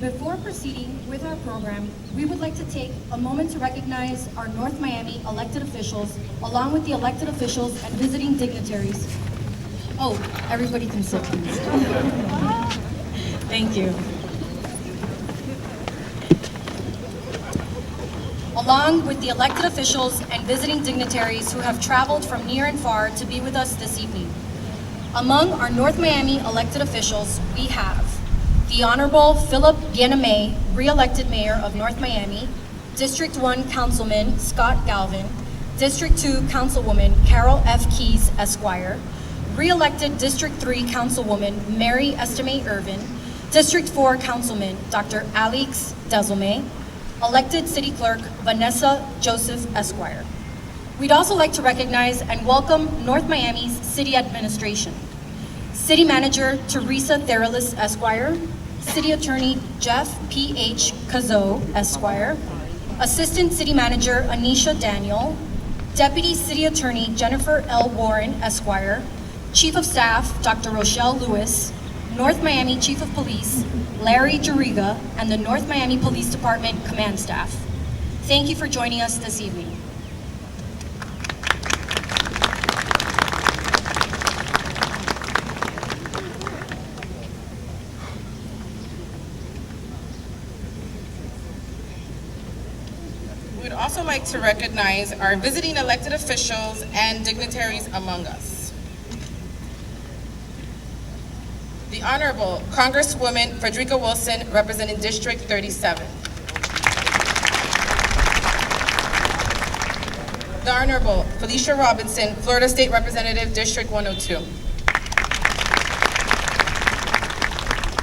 Before proceeding with our program, we would like to take a moment to recognize our North Miami elected officials, along with the elected officials and visiting dignitaries. Oh, everybody can sit, please. Thank you. Along with the elected officials and visiting dignitaries who have traveled from near and far to be with us this evening. Among our North Miami elected officials, we have the Honorable Philip Biename, re-elected Mayor of North Miami, District 1 Councilman Scott Galvin, District 2 Councilwoman Carol F. Keys, Esquire, re-elected District 3 Councilwoman Mary Estime Irvin, District 4 Councilman Dr. Alex Dezelme, elected City Clerk Vanessa Joseph, Esquire. We'd also like to recognize and welcome North Miami's City Administration. City Manager Teresa Theralis, Esquire, City Attorney Jeff P.H. Cazot, Esquire, Assistant City Manager Anisha Daniel, Deputy City Attorney Jennifer L. Warren, Esquire, Chief of Staff Dr. Rochelle Lewis, North Miami Chief of Police Larry Jariga, and the North Miami Police Department Command Staff. Thank you for joining us this evening. We would also like to recognize our visiting elected officials and dignitaries among us. The Honorable Congresswoman Frederica Wilson, representing District 37. The Honorable Felicia Robinson, Florida State Representative, District 102.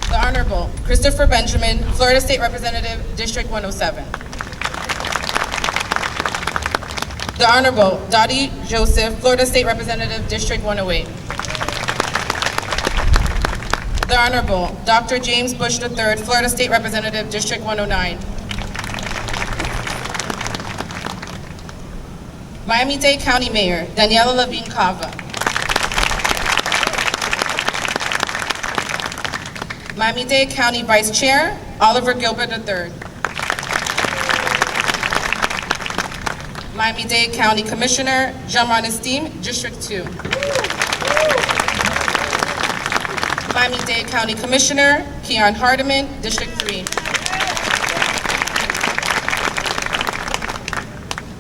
The Honorable Christopher Benjamin, Florida State Representative, District 107. The Honorable Dottie Joseph, Florida State Representative, District 108. The Honorable Dr. James Bush III, Florida State Representative, District 109. Miami-Dade County Mayor Daniela Levine Cava. Miami-Dade County Vice Chair Oliver Gilbert III. Miami-Dade County Commissioner Jamron Esteem, District 2. Miami-Dade County Commissioner Keon Hardiman, District 3.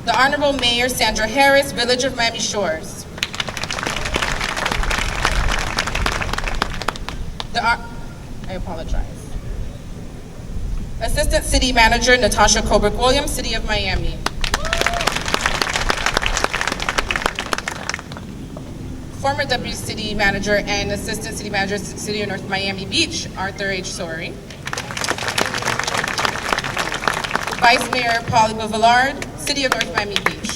The Honorable Mayor Sandra Harris, Village of Miami Shores. I apologize. Assistant City Manager Natasha Colbert-Williams, City of Miami. Former Deputy City Manager and Assistant City Manager, City of North Miami Beach, Arthur H. Sorey. Vice Mayor Polly Bovillard, City of North Miami Beach.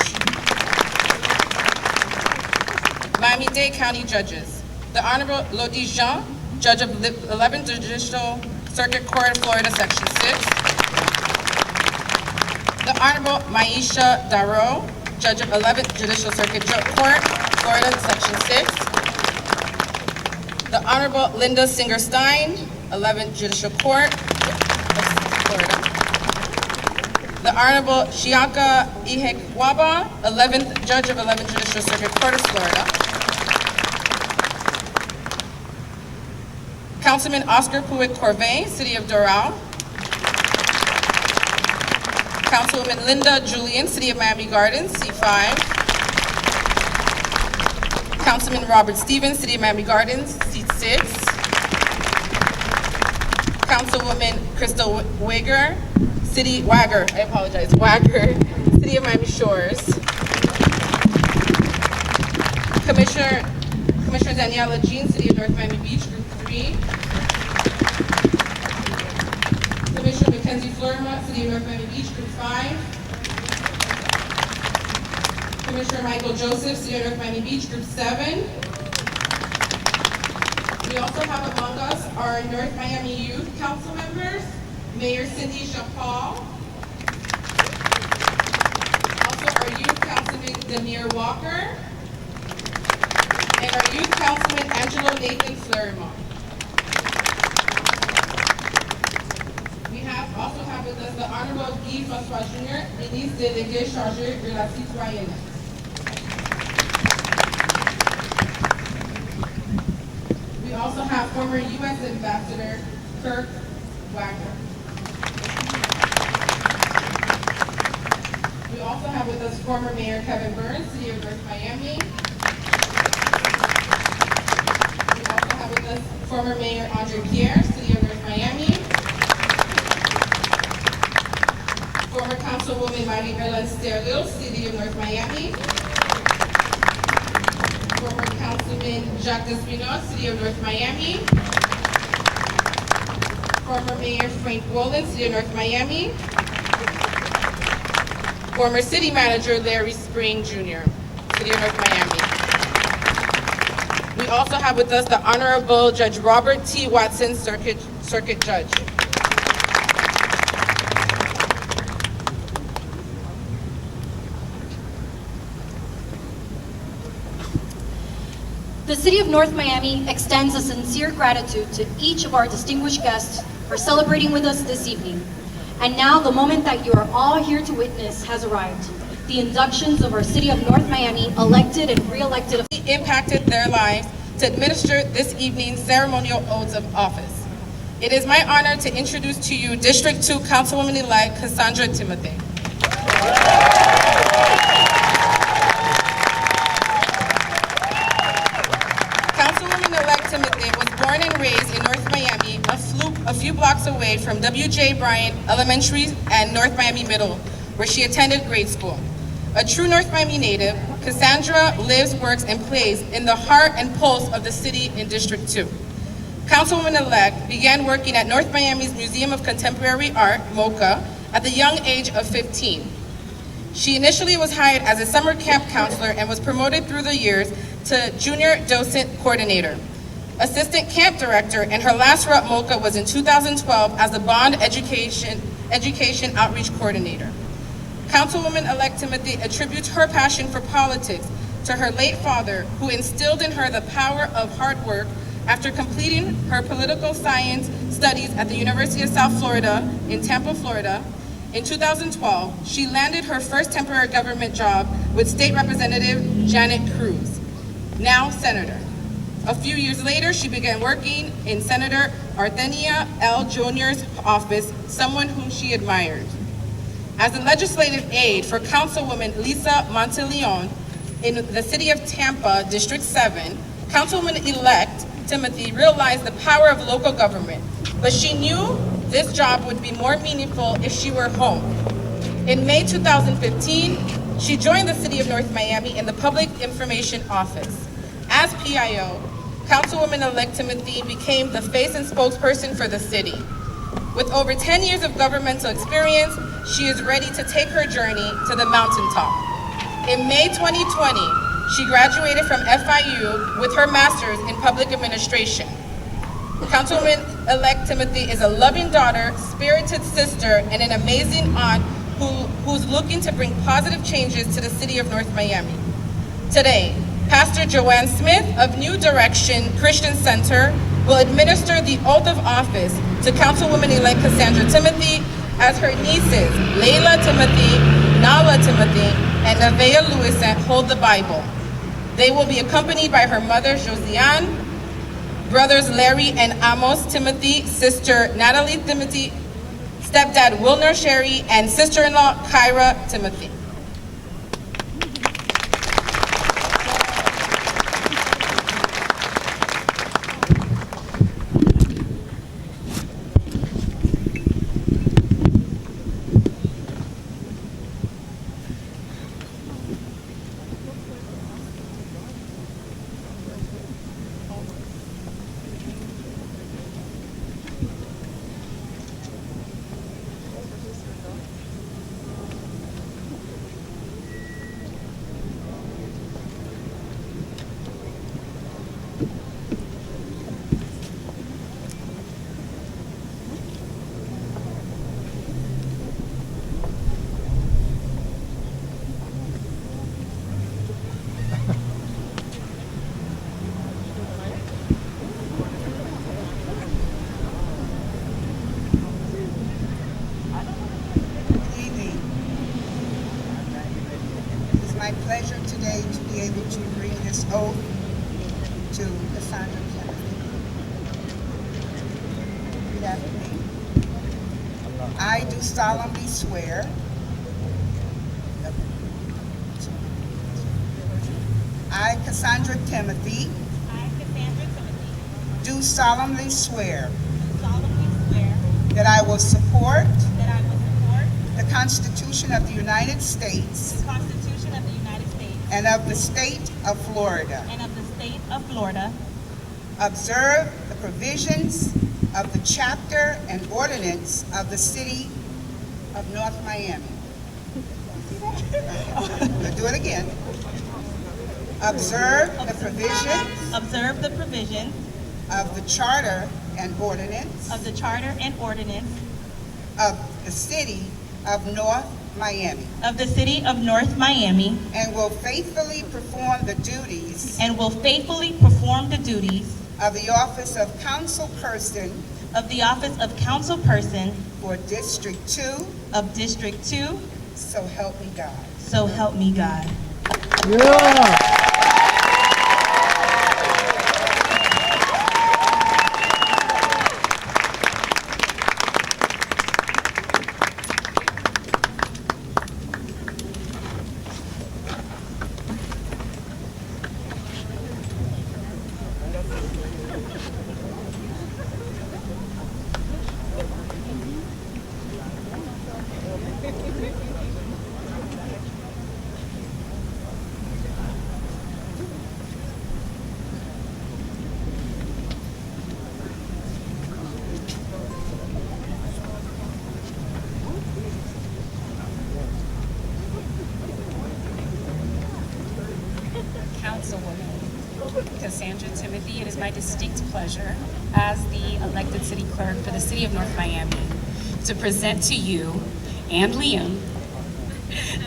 Miami-Dade County Judges. The Honorable Lodi Jean, Judge of 11th Judicial Circuit Court, Florida, Section 6. The Honorable Maisha Darrow, Judge of 11th Judicial Circuit Court, Florida, Section 6. The Honorable Linda Singer-Stein, 11th Judicial Court, Florida. The Honorable Shiaka Ihekwaba, 11th Judge of 11th Judicial Circuit Court of Florida. Councilman Oscar Puig Corvée, City of Doral. Councilwoman Linda Julian, City of Miami Gardens, C5. Councilman Robert Stevens, City of Miami Gardens, Seat 6. Councilwoman Crystal Wagger, Wagger, City of Miami Shores. Commissioner Daniela Jean, City of North Miami Beach, Group 3. Commissioner Mackenzie Florima, City of North Miami Beach, Group 5. Commissioner Michael Joseph, City of North Miami Beach, Group 7. We also have among us our North Miami Youth Council members, Mayor Cindy Chapal. Also our Youth Councilman Demir Walker. And our Youth Councilman Angelo Nathan Fleurimont. We also have with us the Honorable Guy François Jr., ministre délégué chargé de la citoyenneté. We also have former U.S. Ambassador Kirk Wagner. We also have with us former Mayor Kevin Burns, City of North Miami. We also have with us former Mayor Andre Pierre, City of North Miami. Former Councilwoman Marie-Hélène Sterlil, City of North Miami. Former Councilman Jacques Despinoz, City of North Miami. Former Mayor Frank Wolin, City of North Miami. Former City Manager Larry Spring Jr., City of North Miami. We also have with us the Honorable Judge Robert T. Watson, Circuit Judge. The City of North Miami extends a sincere gratitude to each of our distinguished guests for celebrating with us this evening. And now the moment that you are all here to witness has arrived. The inductions of our City of North Miami elected and re-elected impacted their lives to administer this evening's ceremonial oaths of office. It is my honor to introduce to you District 2 Councilwoman-elect Cassandra Timothy. Councilwoman-elect Timothy was born and raised in North Miami, a few blocks away from W.J. Bryant Elementary and North Miami Middle, where she attended grade school. A true North Miami native, Cassandra lives, works, and plays in the heart and pulse of the city in District 2. Councilwoman-elect began working at North Miami's Museum of Contemporary Art, MoCA, at the young age of 15. She initially was hired as a summer camp counselor and was promoted through the years to junior docent coordinator, assistant camp director, and her last role at MoCA was in 2012 as the Bond Education Outreach Coordinator. Councilwoman-elect Timothy attributes her passion for politics to her late father, who instilled in her the power of hard work. After completing her political science studies at the University of South Florida in Tampa, Florida, in 2012, she landed her first temporary government job with State Representative Janet Cruz, now Senator. A few years later, she began working in Senator Arthenia L. Jr.'s office, someone whom she admired. As a legislative aide for Councilwoman Lisa Monteleone in the city of Tampa, District 7, Councilwoman-elect Timothy realized the power of local government, but she knew this job would be more meaningful if she were home. In May 2015, she joined the City of North Miami in the Public Information Office. As PIO, Councilwoman-elect Timothy became the face and spokesperson for the city. With over 10 years of governmental experience, she is ready to take her journey to the mountaintop. In May 2020, she graduated from FIU with her master's in public administration. Councilwoman-elect Timothy is a loving daughter, spirited sister, and an amazing aunt who's looking to bring positive changes to the city of North Miami. Today, Pastor Joanne Smith of New Direction Christian Center will administer the oath of office to Councilwoman-elect Cassandra Timothy as her nieces, Layla Timothy, Nala Timothy, and Nevaeh Lewis hold the Bible. They will be accompanied by her mother, Josiane, brothers Larry and Amos Timothy, sister Natalie Timothy, stepdad Wilner Sherry, and sister-in-law Kyra Timothy. my pleasure today to be able to read this oath to Cassandra Timothy. Repeat after me. I do solemnly swear I, Cassandra Timothy, do solemnly swear that I will support the Constitution of the United States and of the state of Florida. Observe the provisions of the chapter and ordinance of the city of North Miami. We'll do it again. Observe the provisions of the charter and ordinance of the charter and ordinance of the city of North Miami, of the city of North Miami, and will faithfully perform the duties of the office of councilperson for District 2, of District 2, so help me God. so help me God. Councilwoman Cassandra Timothy, it is my distinct pleasure as the elected city clerk for the city of North Miami to present to you and Liam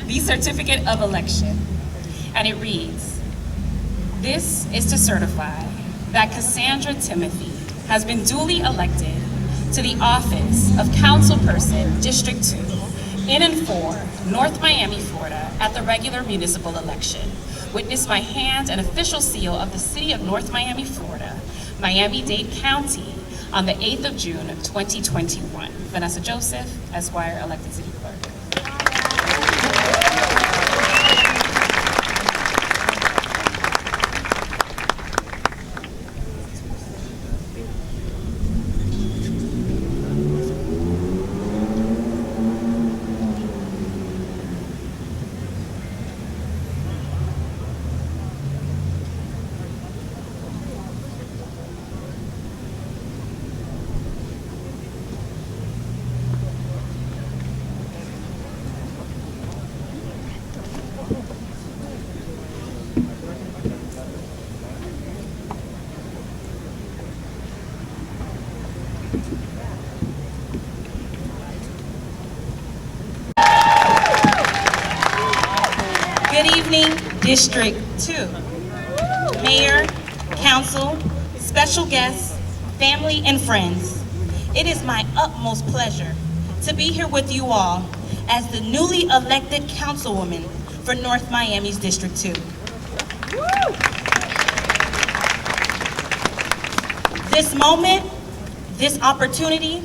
the certificate of election. And it reads, "This is to certify that Cassandra Timothy has been duly elected to the office of Councilperson District 2 in and for North Miami, Florida at the regular municipal election. Witness my hand and official seal of the city of North Miami, Florida, Miami-Dade County on the 8th of June, 2021. Vanessa Joseph, Esquire, elected city clerk." Good evening, District 2. Mayor, council, special guests, family, and friends. It is my utmost pleasure to be here with you all as the newly elected councilwoman for North Miami's District 2. This moment, this opportunity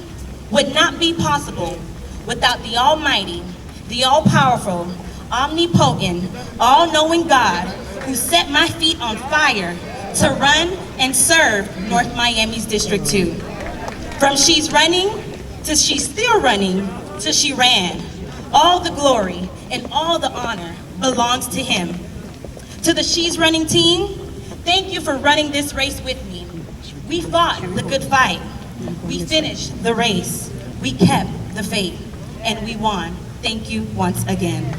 would not be possible without the almighty, the all-powerful, omnipotent, all-knowing God who set my feet on fire to run and serve North Miami's District 2. From she's running, to she's still running, to she ran. All the glory and all the honor belongs to him. To the She's Running team, thank you for running this race with me. We fought the good fight. We finished the race. We kept the faith, and we won. Thank you once again.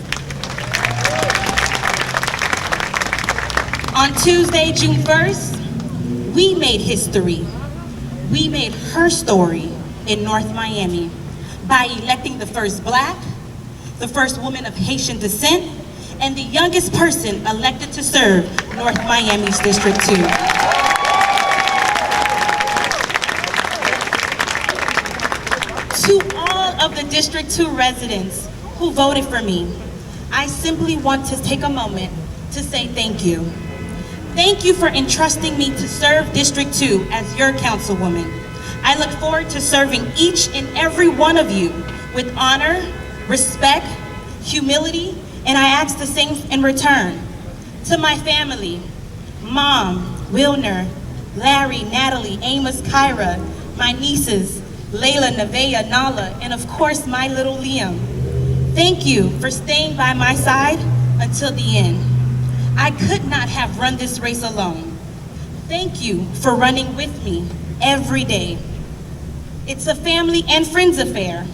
On Tuesday, June 1st, we made history. We made her story in North Miami by electing the first Black, the first woman of Haitian descent, and the youngest person elected to serve North Miami's District 2. To all of the District 2 residents who voted for me, I simply want to take a moment to say thank you. Thank you for entrusting me to serve District 2 as your councilwoman. I look forward to serving each and every one of you with honor, respect, humility, and I ask the same in return. To my family, Mom, Wilner, Larry, Natalie, Amos, Kyra, my nieces, Layla, Nevaeh, Nala, and of course my little Liam. Thank you for staying by my side until the end. I could not have run this race alone. Thank you for running with me every day. It's a family and friends affair.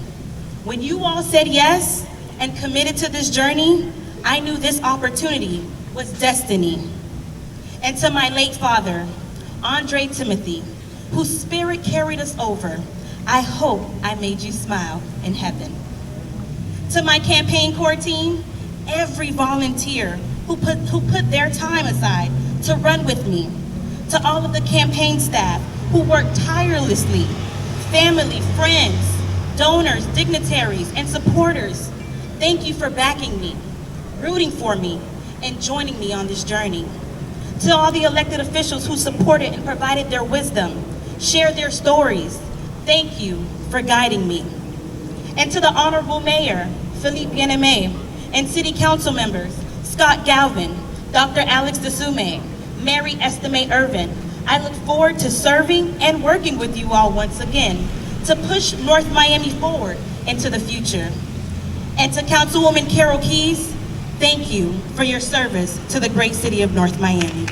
When you all said yes and committed to this journey, I knew this opportunity was destiny. And to my late father, Andre Timothy, whose spirit carried us over, I hope I made you smile in heaven. To my campaign core team, every volunteer who put their time aside to run with me, to all of the campaign staff who worked tirelessly, family, friends, donors, dignitaries, and supporters, thank you for backing me, rooting for me, and joining me on this journey. To all the elected officials who supported and provided their wisdom, shared their stories, thank you for guiding me. And to the Honorable Mayor, Philippe Bien-Aimé, and City Council members, Scott Galvin, Dr. Alex DeSume, Mary Estime Irvin, I look forward to serving and working with you all once again to push North Miami forward into the future. And to Councilwoman Carol Keys, thank you for your service to the great city of North Miami.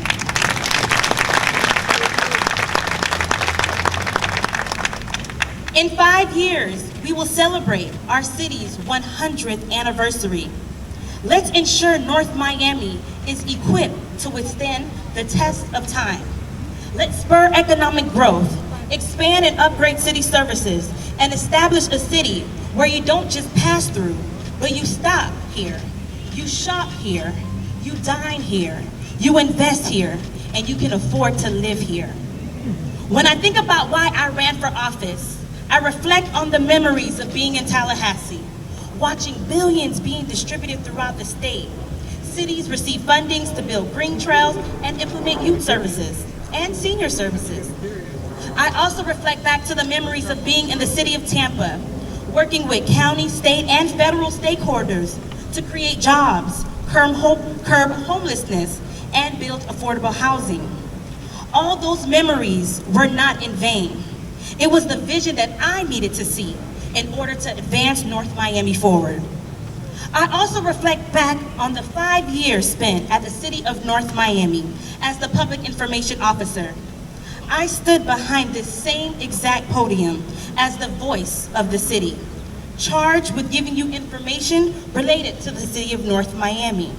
In 5 years, we will celebrate our city's 100th anniversary. Let's ensure North Miami is equipped to withstand the test of time. Let's spur economic growth, expand and upgrade city services, and establish a city where you don't just pass through, but you stop here, you shop here, you dine here, you invest here, and you can afford to live here. When I think about why I ran for office, I reflect on the memories of being in Tallahassee, watching billions being distributed throughout the state. Cities receive fundings to build green trails and implement youth services and senior services. I also reflect back to the memories of being in the city of Tampa, working with county, state, and federal stakeholders to create jobs, curb homelessness, and build affordable housing. All those memories were not in vain. It was the vision that I needed to see in order to advance North Miami forward. I also reflect back on the 5 years spent at the City of North Miami as the Public Information Officer. I stood behind this same exact podium as the voice of the city, charged with giving you information related to the City of North Miami.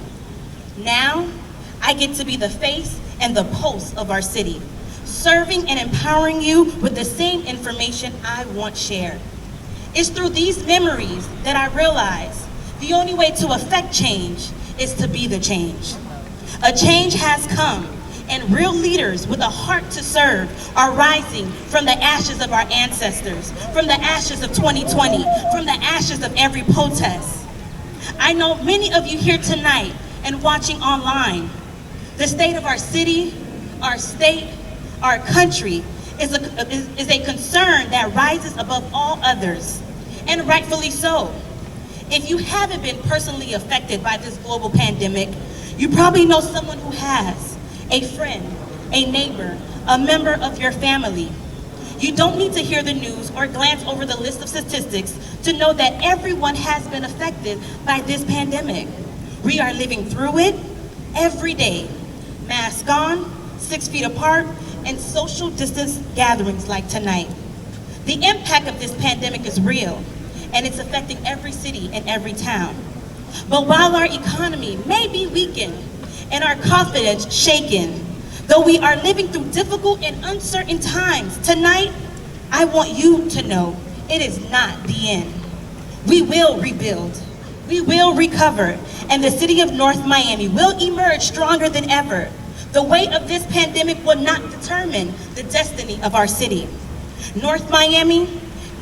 Now, I get to be the face and the pulse of our city, serving and empowering you with the same information I want shared. It's through these memories that I realize the only way to affect change is to be the change. A change has come, and real leaders with a heart to serve are rising from the ashes of our ancestors, from the ashes of 2020, from the ashes of every protest. I know many of you here tonight and watching online. The state of our city, our state, our country is a concern that rises above all others, and rightfully so. If you haven't been personally affected by this global pandemic, you probably know someone who has, a friend, a neighbor, a member of your family. You don't need to hear the news or glance over the list of statistics to know that everyone has been affected by this pandemic. We are living through it every day. Mask on, 6 feet apart, and social distance gatherings like tonight. The impact of this pandemic is real, and it's affecting every city and every town. But while our economy may be weakened and our confidence shaken, though we are living through difficult and uncertain times, tonight, I want you to know it is not the end. We will rebuild, we will recover, and the city of North Miami will emerge stronger than ever. The weight of this pandemic will not determine the destiny of our city. North Miami,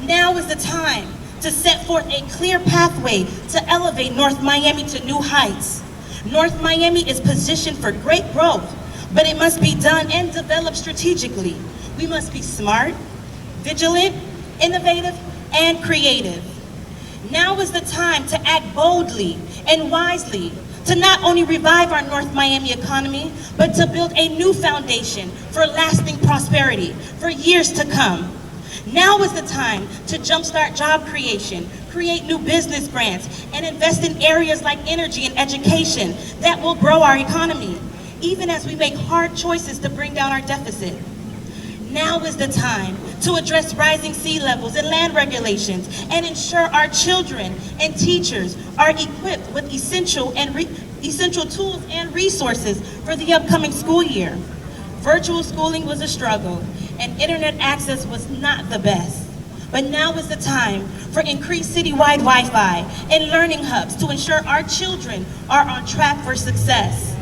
now is the time to set forth a clear pathway to elevate North Miami to new heights. North Miami is positioned for great growth, but it must be done and developed strategically. We must be smart, vigilant, innovative, and creative. Now is the time to act boldly and wisely to not only revive our North Miami economy, but to build a new foundation for lasting prosperity for years to come. Now is the time to jumpstart job creation, create new business grants, and invest in areas like energy and education that will grow our economy, even as we make hard choices to bring down our deficit. Now is the time to address rising sea levels and land regulations and ensure our children and teachers are equipped with essential tools and resources for the upcoming school year. Virtual schooling was a struggle and internet access was not the best. But now is the time for increased citywide Wi-Fi and learning hubs to ensure our children are on track for success.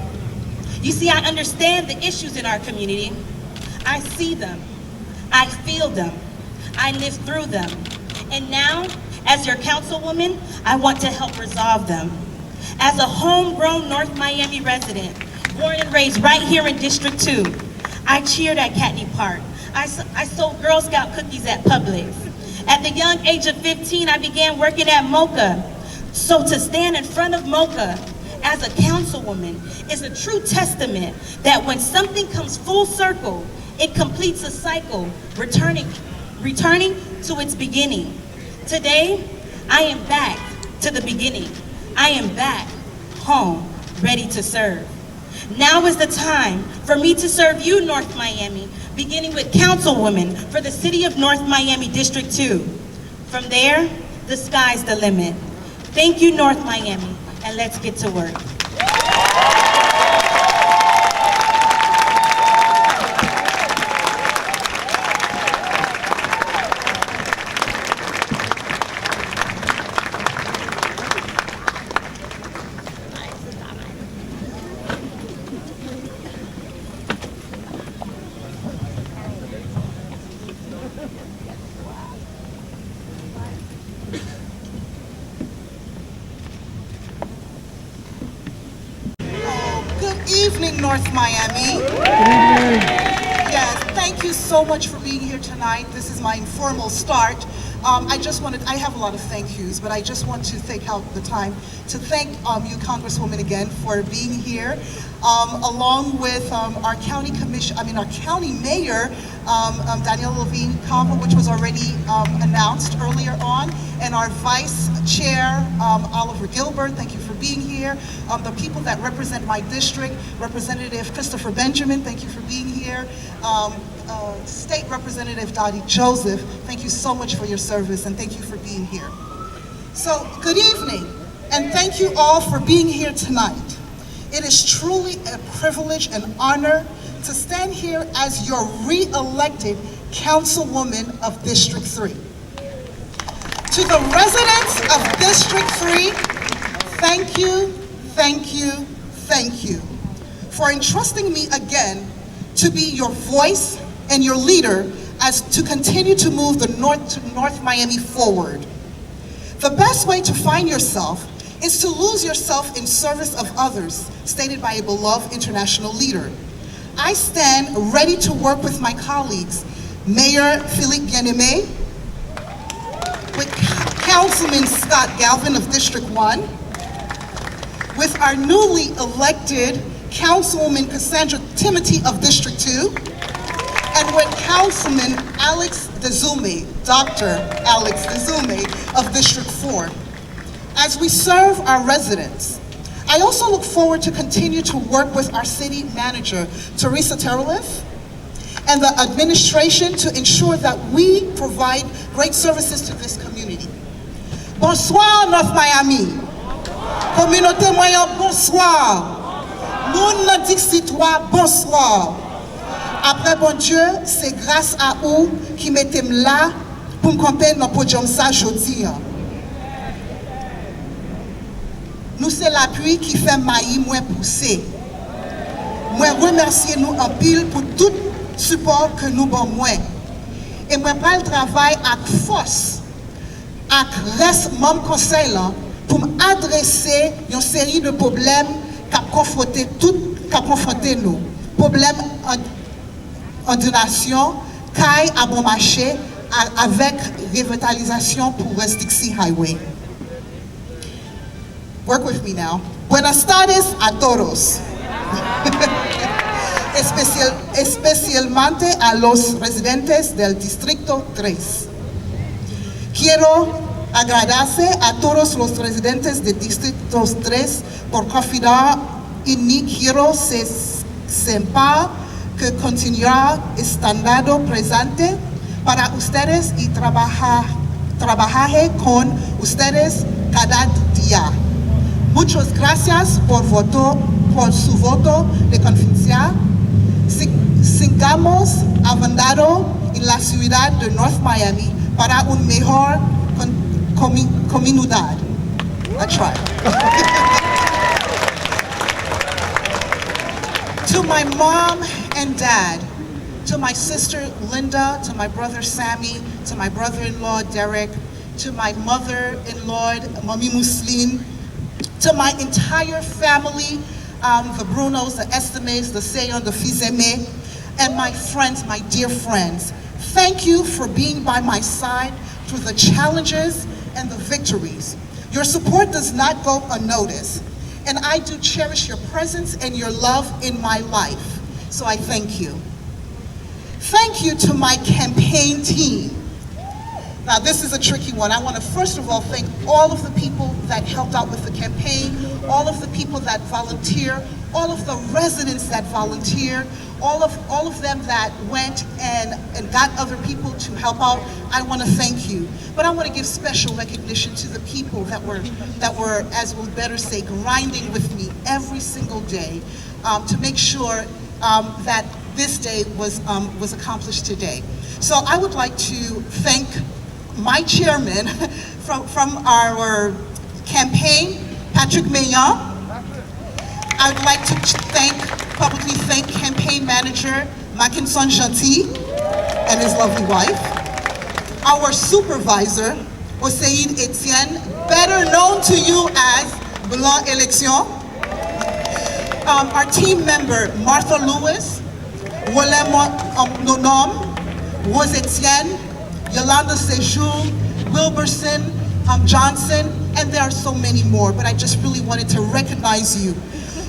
You see, I understand the issues in our community. I see them, I feel them, I live through them. And now, as your councilwoman, I want to help resolve them. As a homegrown North Miami resident, born and raised right here in District 2, I cheered at Catney Park. I sold Girl Scout cookies at Publix. At the young age of 15, I began working at Mocha. So to stand in front of Mocha as a councilwoman is a true testament that when something comes full circle, it completes a cycle, returning to its beginning. Today, I am back to the beginning. I am back home, ready to serve. Now is the time for me to serve you, North Miami, beginning with councilwoman for the city of North Miami District 2. From there, the sky's the limit. Thank you, North Miami, and let's get to work. Good evening, North Miami. Yes, thank you so much for being here tonight. This is my informal start. I have a lot of thank yous, but I just want to take out the time to thank you, Congresswoman, again for being here, along with our county mayor, Danielle Levine Campo, which was already announced earlier on, and our vice chair, Oliver Gilbert. Thank you for being here. The people that represent my district, Representative Christopher Benjamin, thank you for being here. State Representative Dottie Joseph, thank you so much for your service and thank you for being here. So, good evening, and thank you all for being here tonight. It is truly a privilege and honor to stand here as your re-elected councilwoman of District 3. To the residents of District 3, thank you, thank you, thank you for entrusting me again to be your voice and your leader as to continue to move the North Miami forward. The best way to find yourself is to lose yourself in service of others, stated by a beloved international leader. I stand ready to work with my colleagues, Mayor Philippe Bien-Aimé, with Councilman Scott Galvin of District 1, with our newly elected Councilwoman Cassandra Timothy of District 2, and with Councilman Alex Dezume, Dr. Alex Dezume of District 4. As we serve our residents, I also look forward to continue to work with our city manager, Teresa Teroliff, and the administration to ensure that we provide great services to this community. Bonsoir, North Miami. Communauté moyen, bonsoir. Moun nan dixitois, bonsoir. Après, bon Dieu, c'est grâce à vous qui mettez là pour me camper dans le podium ça aujourd'hui. Nous, c'est l'appui qui fait maïs moins pousser. Moi, remercier nous en pile pour tout support que nous avons moins. Et moi, pas le travail avec force, ak res membre conseil lan pour m'adresser une série de problèmes qui ont confronté nous. Problèmes en donation, caille à bon marché avec revitalisation pour West Dixie Highway. Work with me now. Buenas tardes a todos. Especialmente a los residentes del Distrito 3. Quiero agradecer a todos los residentes del Distrito 3 por confiar en mí. Quiero sepa que continuará estando presente para ustedes y trabajar con ustedes cada día. Muchas gracias por su voto de confianza. Sigamos avanzando en la ciudad de North Miami para una mejor comunidad. I tried. To my mom and dad, to my sister Linda, to my brother Sammy, to my brother-in-law Derek, to my mother-in-law Mami Muslim, to my entire family, the Brunos, the Estemes, the Seyon, the Fizeme, and my friends, my dear friends. Thank you for being by my side through the challenges and the victories. Your support does not go unnoticed, and I do cherish your presence and your love in my life, so I thank you. Thank you to my campaign team. Now this is a tricky one. I want to first of all thank all of the people that helped out with the campaign, all of the people that volunteer, all of the residents that volunteer, all of them that went and got other people to help out. I want to thank you. But I want to give special recognition to the people that were, as we'll better say, grinding with me every single day to make sure that this day was accomplished today. So I would like to thank my chairman from our campaign, Patrick Mayon. I'd like to publicly thank campaign manager Mackinson Gentil and his lovely wife. Our supervisor, Oseid Etienne, better known to you as Blanc Election. Our team member, Martha Lewis, Wolem Nonom, Rose Etienne, Yolanda Sejour, Wilberson, Johnson, and there are so many more, but I just really wanted to recognize you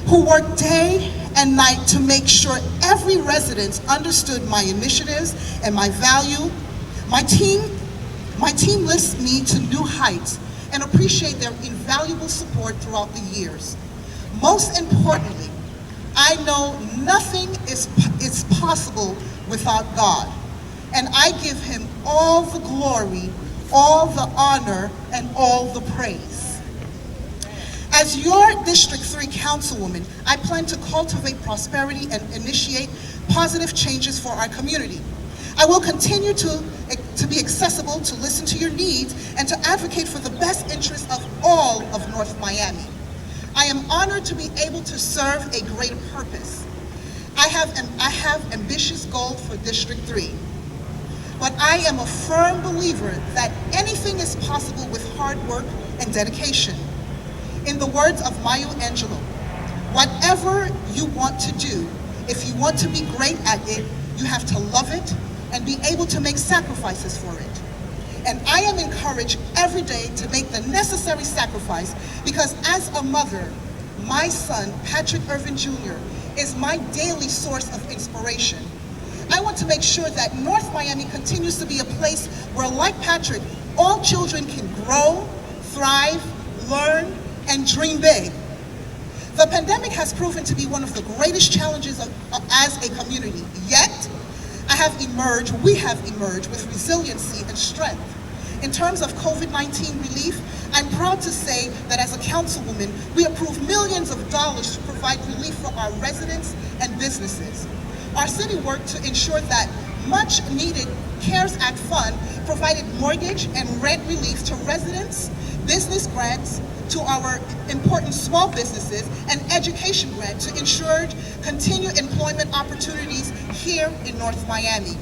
who worked day and night to make sure every resident understood my initiatives and my value. My team lifts me to new heights and appreciate their invaluable support throughout the years. Most importantly, I know nothing is possible without God, and I give him all the glory, all the honor, and all the praise. As your District 3 Councilwoman, I plan to cultivate prosperity and initiate positive changes for our community. I will continue to be accessible, to listen to your needs, and to advocate for the best interests of all of North Miami. I am honored to be able to serve a greater purpose. I have ambitious goals for District 3, but I am a firm believer that anything is possible with hard work and dedication. In the words of Maya Angelou, whatever you want to do, if you want to be great at it, you have to love it and be able to make sacrifices for it. And I am encouraged every day to make the necessary sacrifice because as a mother, my son, Patrick Irvin Jr., is my daily source of inspiration. I want to make sure that North Miami continues to be a place where, like Patrick, all children can grow, thrive, learn, and dream big. The pandemic has proven to be one of the greatest challenges as a community, yet we have emerged with resiliency and strength. In terms of COVID-19 relief, I'm proud to say that as a councilwoman, we approved millions of dollars to provide relief for our residents and businesses. Our city worked to ensure that much needed CARES Act fund provided mortgage and rent relief to residents, business grants to our important small businesses, and education grant to ensure continued employment opportunities here in North Miami.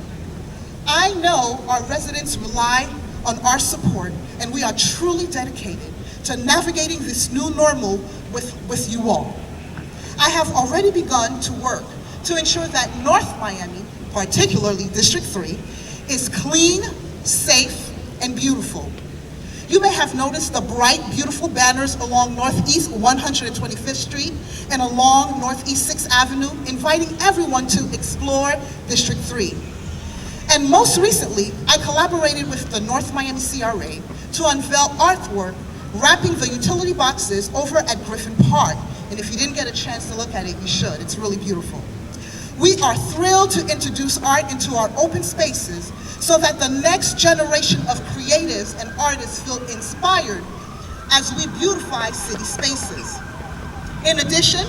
I know our residents rely on our support, and we are truly dedicated to navigating this new normal with you all. I have already begun to work to ensure that North Miami, particularly District 3, is clean, safe, and beautiful. You may have noticed the bright, beautiful banners along Northeast 125th Street and along Northeast 6th Avenue, inviting everyone to explore District 3. And most recently, I collaborated with the North Miami CRA to unveil artwork wrapping the utility boxes over at Griffin Park. And if you didn't get a chance to look at it, you should. It's really beautiful. We are thrilled to introduce art into our open spaces so that the next generation of creatives and artists feel inspired as we beautify city spaces. In addition,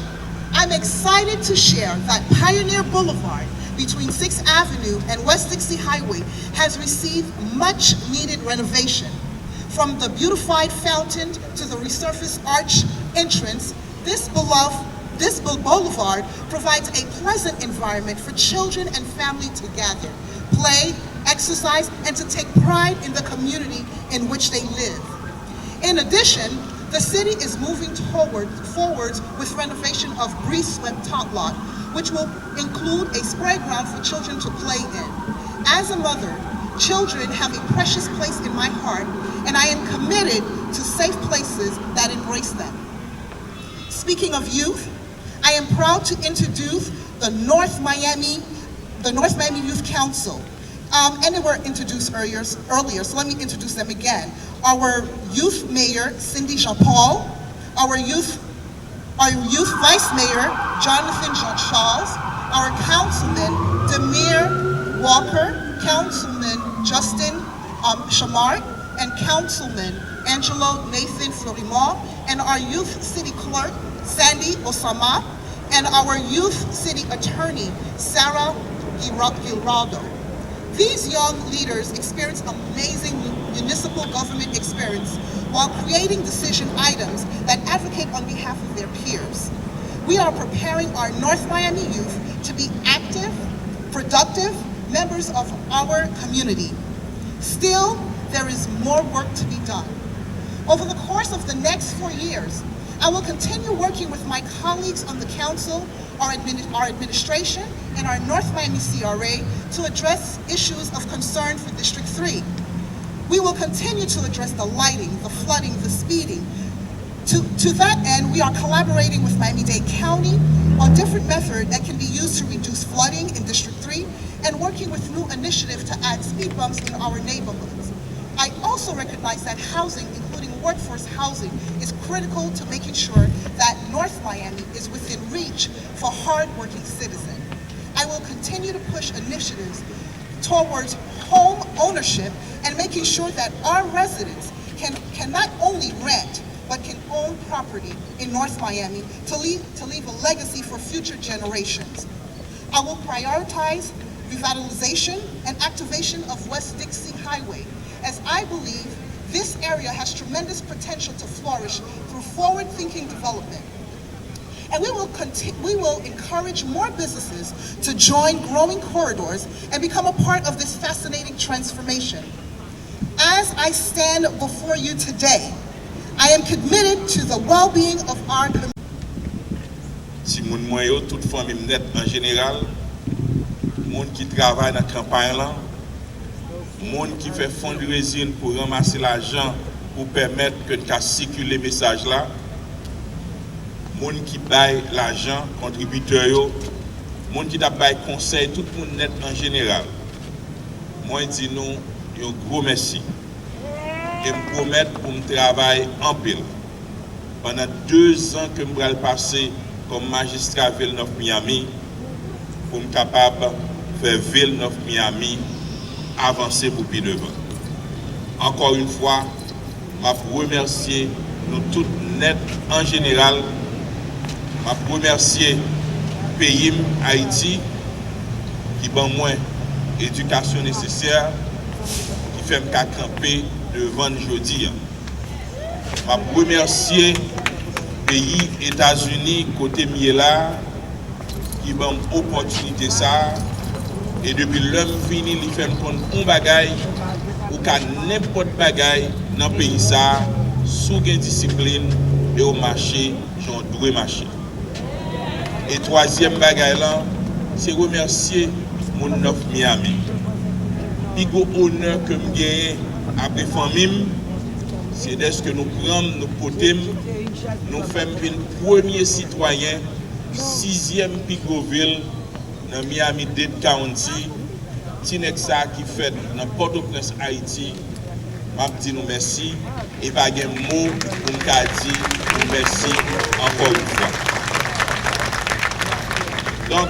I'm excited to share that Pioneer Boulevard between 6th Avenue and West Dixie Highway has received much needed renovation. From the beautified fountain to the resurfaced arch entrance, this boulevard provides a pleasant environment for children and family to gather, play, exercise, and to take pride in the community in which they live. In addition, the city is moving forward with renovation of breeze-swept top lot, which will include a spray ground for children to play in. As a mother, children have a precious place in my heart, and I am committed to safe places that embrace them. Speaking of youth, I am proud to introduce the North Miami Youth Council. And they were introduced earlier, so let me introduce them again. Our youth mayor, Cindy Jean-Paul, our youth vice mayor, Jonathan Jean-Charles, our councilman, Demir Walker, councilman Justin Chamart, and councilman Angelo Nathan Florimont, and our youth city clerk, Sandy Osama, and our youth city attorney, Sarah Giraldo. These young leaders experience amazing municipal government experience while creating decision items that advocate on behalf of their peers. We are preparing our North Miami youth to be active, productive members of our community. Still, there is more work to be done. Over the course of the next 4 years, I will continue working with my colleagues on the council, our administration, and our North Miami CRA to address issues of concern for District 3. We will continue to address the lighting, the flooding, the speeding. To that end, we are collaborating with Miami-Dade County on different methods that can be used to reduce flooding in District 3 and working with new initiatives to add speed bumps in our neighborhoods. I also recognize that housing, including workforce housing, is critical to making sure that North Miami is within reach for hard-working citizens. I will continue to push initiatives towards home ownership and making sure that our residents can not only rent, but can own property in North Miami to leave a legacy for future generations. I will prioritize revitalization and activation of West Dixie Highway, as I believe this area has tremendous potential to flourish through forward-thinking development. And we will encourage more businesses to join growing corridors and become a part of this fascinating transformation. As I stand before you today, I am committed to the well-being of our community. Si moun mwen yo, toute famille net en général, moun qui travaille dans la campagne là, moun qui fait fundraising pour ramasser l'argent pour permettre que nous circuler le message là, moun qui baille l'argent, contributeurs yo, moun qui baille conseil, tout le monde net en général. Moi dis nous un gros merci. Et me promettre pour me travailler en pile. Pendant 2 ans que je vais passer comme magistrat Villeneuve Miami, pour me capable de faire Villeneuve Miami avancer pour plus 9 ans. Encore une fois, je remercie nous tous net en général. Je remercie le pays Haïti qui m'a moins éducation nécessaire, qui fait me camper devant aujourd'hui. Je remercie le pays États-Unis côté Miela qui m'a opportunité ça et depuis l'homme fini il fait me prendre un bagage ou ka n'importe bagay dans pays ça sous gen discipline et au marché j'en doit marcher. Et troisième bagay là, c'est remercier mon neuf Miami. Puis gros honneur que me gagne après famille, c'est dès que nous prenons nos potem, nous faisons un premier citoyen, 6e Pigoville dans Miami-Dade County, Tinexa qui fait dans Port-au-Prince, Haïti. Je dis nous merci et pas de mot pour me dire nous merci encore une fois. Donc,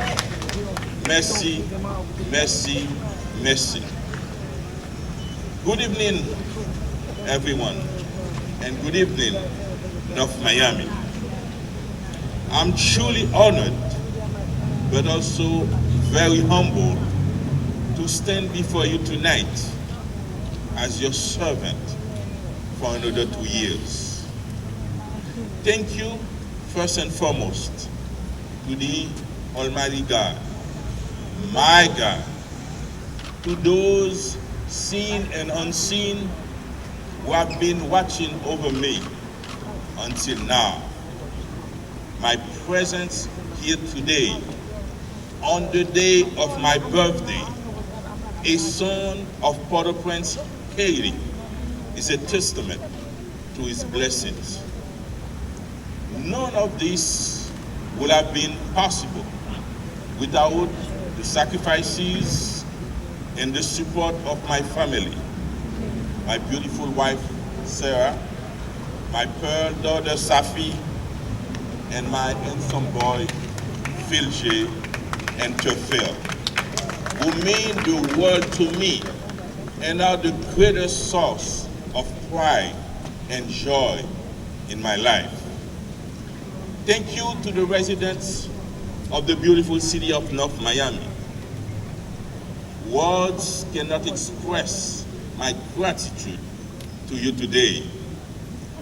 merci, merci, merci. Good evening, everyone, and good evening, North Miami. I'm truly honored, but also very humbled to stand before you tonight as your servant for another 2 years. Thank you, first and foremost, to the Almighty God, my God, to those seen and unseen who have been watching over me until now. My presence here today, on the day of my birthday, a son of Port-au-Prince, Haiti, is a testament to his blessings. None of this would have been possible without the sacrifices and the support of my family, my beautiful wife, Sarah, my pearl daughter, Safi, and my handsome boy, Philje and Tefel, who mean the world to me and are the greatest source of pride and joy in my life. Thank you to the residents of the beautiful city of North Miami. Words cannot express my gratitude to you today.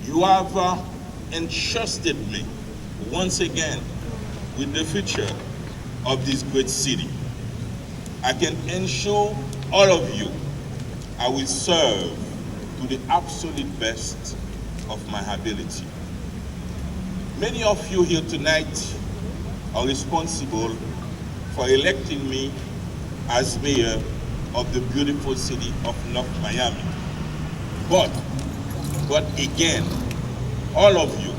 You have entrusted me once again with the future of this great city. I can ensure all of you I will serve to the absolute best of my ability. Many of you here tonight are responsible for electing me as mayor of the beautiful city of North Miami. But again, all of you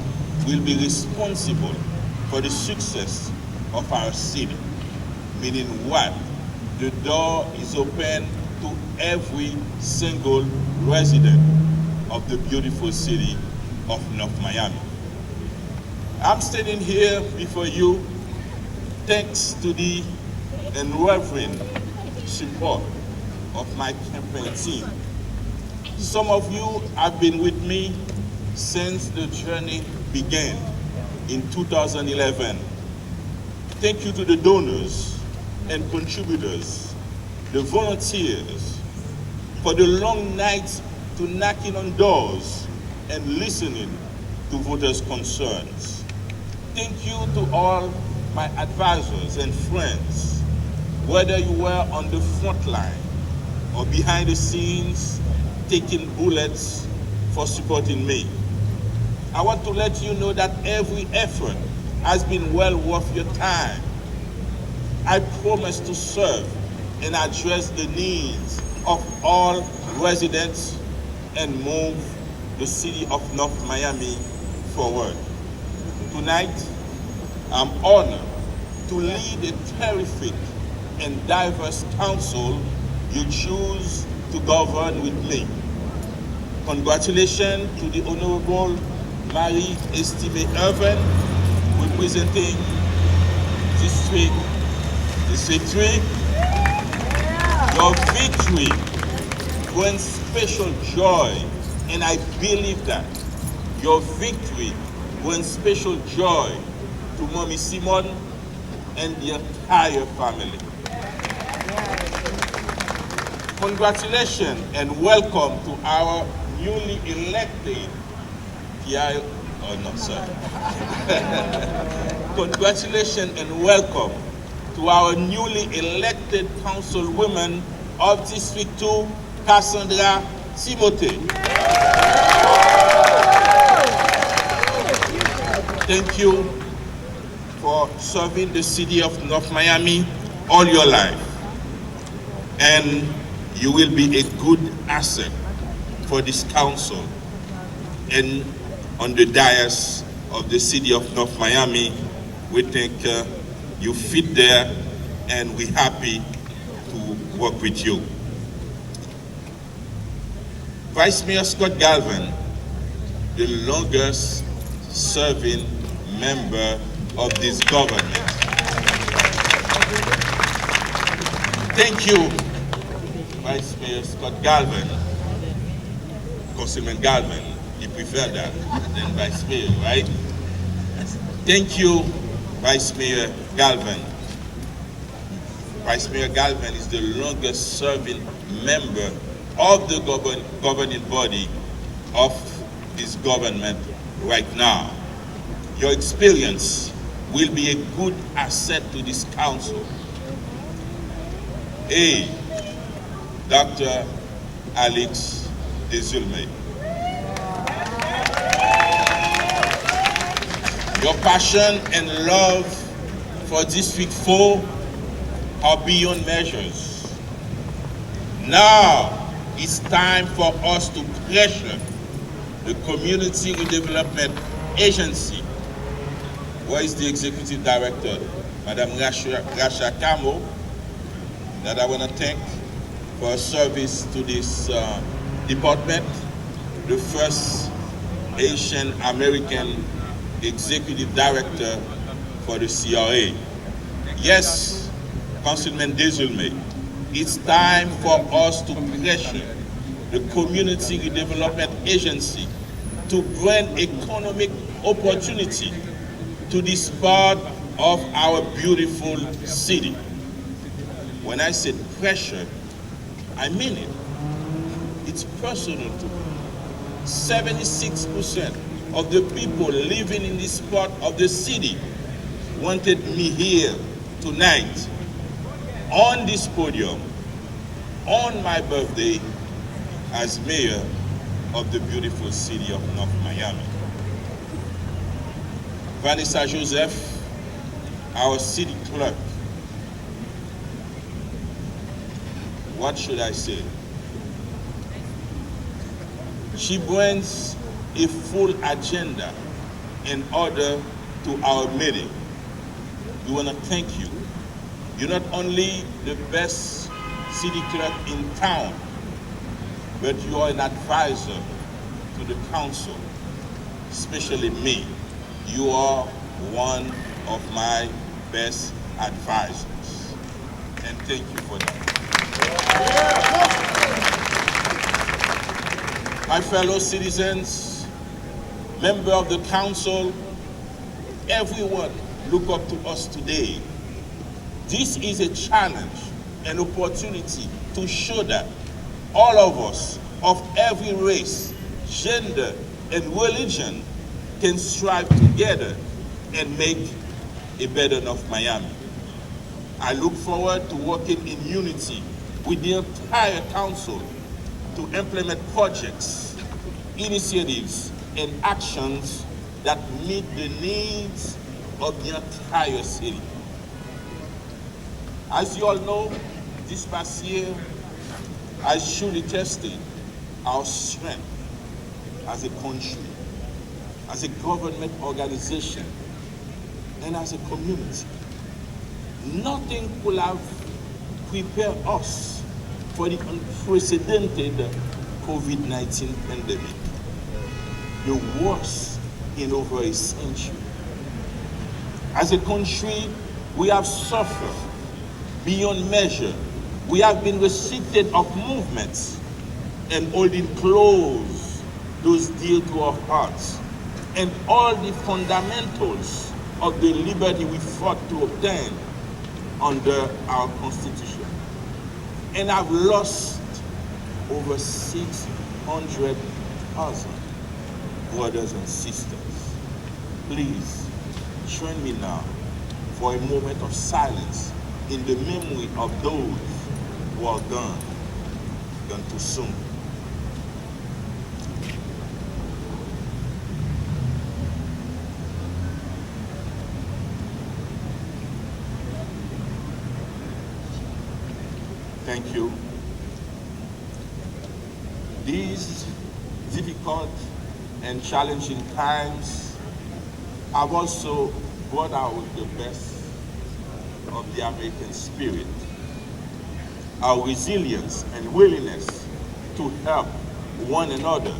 will be responsible for the success of our city. Meaning what? The door is open to every single resident of the beautiful city of North Miami. I'm standing here before you thanks to the unwavering support of my campaign team. Some of you have been with me since the journey began in 2011. Thank you to the donors and contributors, the volunteers, for the long nights to knocking on doors and listening to voters' concerns. Thank you to all my advisors and friends, whether you were on the front line or behind the scenes taking bullets for supporting me. I want to let you know that every effort has been well worth your time. I promise to serve and address the needs of all residents and move the city of North Miami forward. Tonight, I'm honored to lead a terrific and diverse council you choose to govern with me. Congratulations to the Honorable Marie-Estimée Irvin, representing District 3. Your victory brings special joy, and I believe that your victory brings special joy to Mommy Simon and the entire family. Congratulations and welcome to our newly elected Congratulations and welcome to our newly elected councilwoman of District 2, Cassandra Timothée. Thank you for serving the city of North Miami all your life. And you will be a good asset for this council and on the dais of the city of North Miami. We think you fit there, and we're happy to work with you. Vice Mayor Scott Galvin, the longest serving member of this government. Thank you, Vice Mayor Scott Galvin. Councilman Galvin, you prefer that than Vice Mayor, right? Thank you, Vice Mayor Galvin. Vice Mayor Galvin is the longest serving member of the governing body of this government right now. Your experience will be a good asset to this council. Hey, Dr. Alex Desulme. Your passion and love for District 4 are beyond measures. Now it's time for us to pressure the Community Redevelopment Agency. Where is the Executive Director, Madam Rasha Camo, that I want to thank for her service to this department, the first Asian American Executive Director for the CRA. Yes, Councilman Desulme, it's time for us to pressure the Community Redevelopment Agency to bring economic opportunity to this part of our beautiful city. When I said pressure, I mean it. It's personal to me. 76% of the people living in this part of the city wanted me here tonight on this podium on my birthday as mayor of the beautiful city of North Miami. Vanessa Joseph, our city clerk. What should I say? She brings a full agenda in order to our meeting. We want to thank you. You're not only the best city clerk in town, but you are an advisor to the council, especially me. You are one of my best advisors. And thank you for that. My fellow citizens, member of the council, everyone look up to us today. This is a challenge, an opportunity to show that all of us of every race, gender, and religion can strive together and make a better North Miami. I look forward to working in unity with the entire council to implement projects, initiatives, and actions that meet the needs of the entire city. As you all know, this past year has surely tested our strength as a country, as a government organization, and as a community. Nothing could have prepared us for the unprecedented COVID-19 pandemic, the worst in over a century. As a country, we have suffered beyond measure. We have been restricted of movements and holding close those dear to our hearts, and all the fundamentals of the liberty we fought to obtain under our Constitution. And have lost over 600,000 brothers and sisters. Please join me now for a moment of silence in the memory of those who are gone too soon. Thank you. These difficult and challenging times have also brought out the best of the American spirit, our resilience and willingness to help one another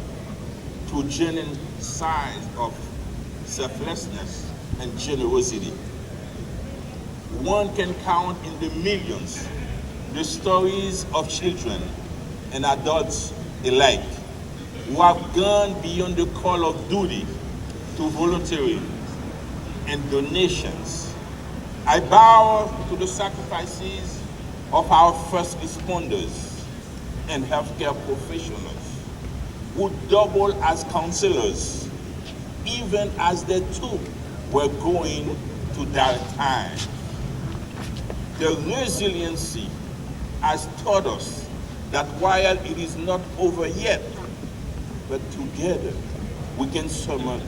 through genuine signs of selflessness and generosity. One can count in the millions the stories of children and adults alike who have gone beyond the call of duty to volunteering and donations. I bow to the sacrifices of our first responders and healthcare professionals who double as counselors even as they too were going to their time. The resiliency has taught us that while it is not over yet, but together we can surmount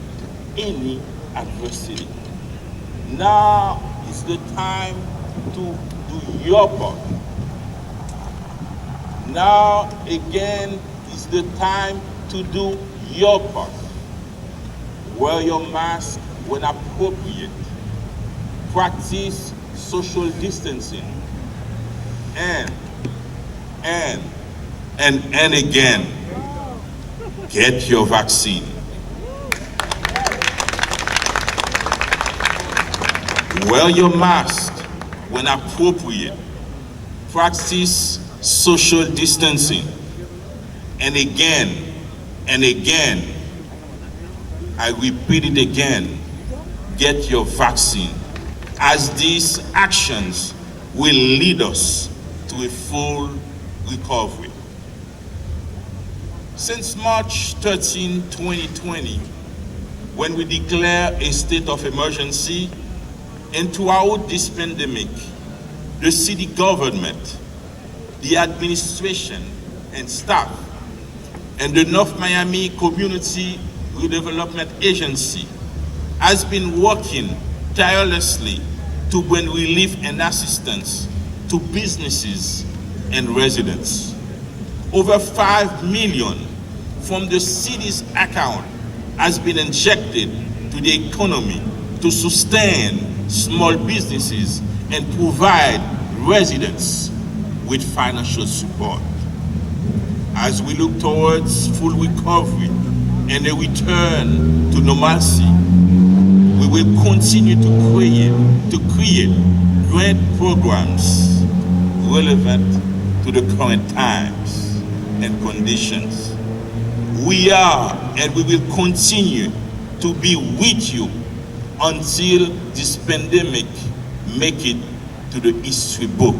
any adversity. Now is the time to do your part. Now again is the time to do your part. Wear your mask when appropriate. Practice social distancing. And again, get your vaccine. Wear your mask when appropriate. Practice social distancing. And again, I repeat it again, get your vaccine, as these actions will lead us to a full recovery. Since March 13, 2020, when we declare a state of emergency, and throughout this pandemic, the city government, the administration and staff, and the North Miami Community Redevelopment Agency has been working tirelessly to bring relief and assistance to businesses and residents. Over 5 million from the city's account has been injected to the economy to sustain small businesses and provide residents with financial support. As we look towards full recovery and a return to normalcy, we will continue to create grant programs relevant to the current times and conditions. We are and we will continue to be with you until this pandemic make it to the history book.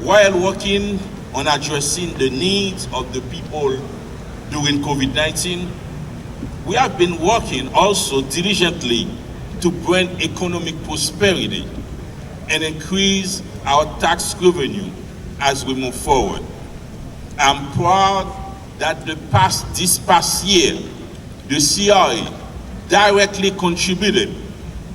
While working on addressing the needs of the people during COVID-19, we have been working also diligently to bring economic prosperity and increase our tax revenue as we move forward. I'm proud that this past year, the CRA directly contributed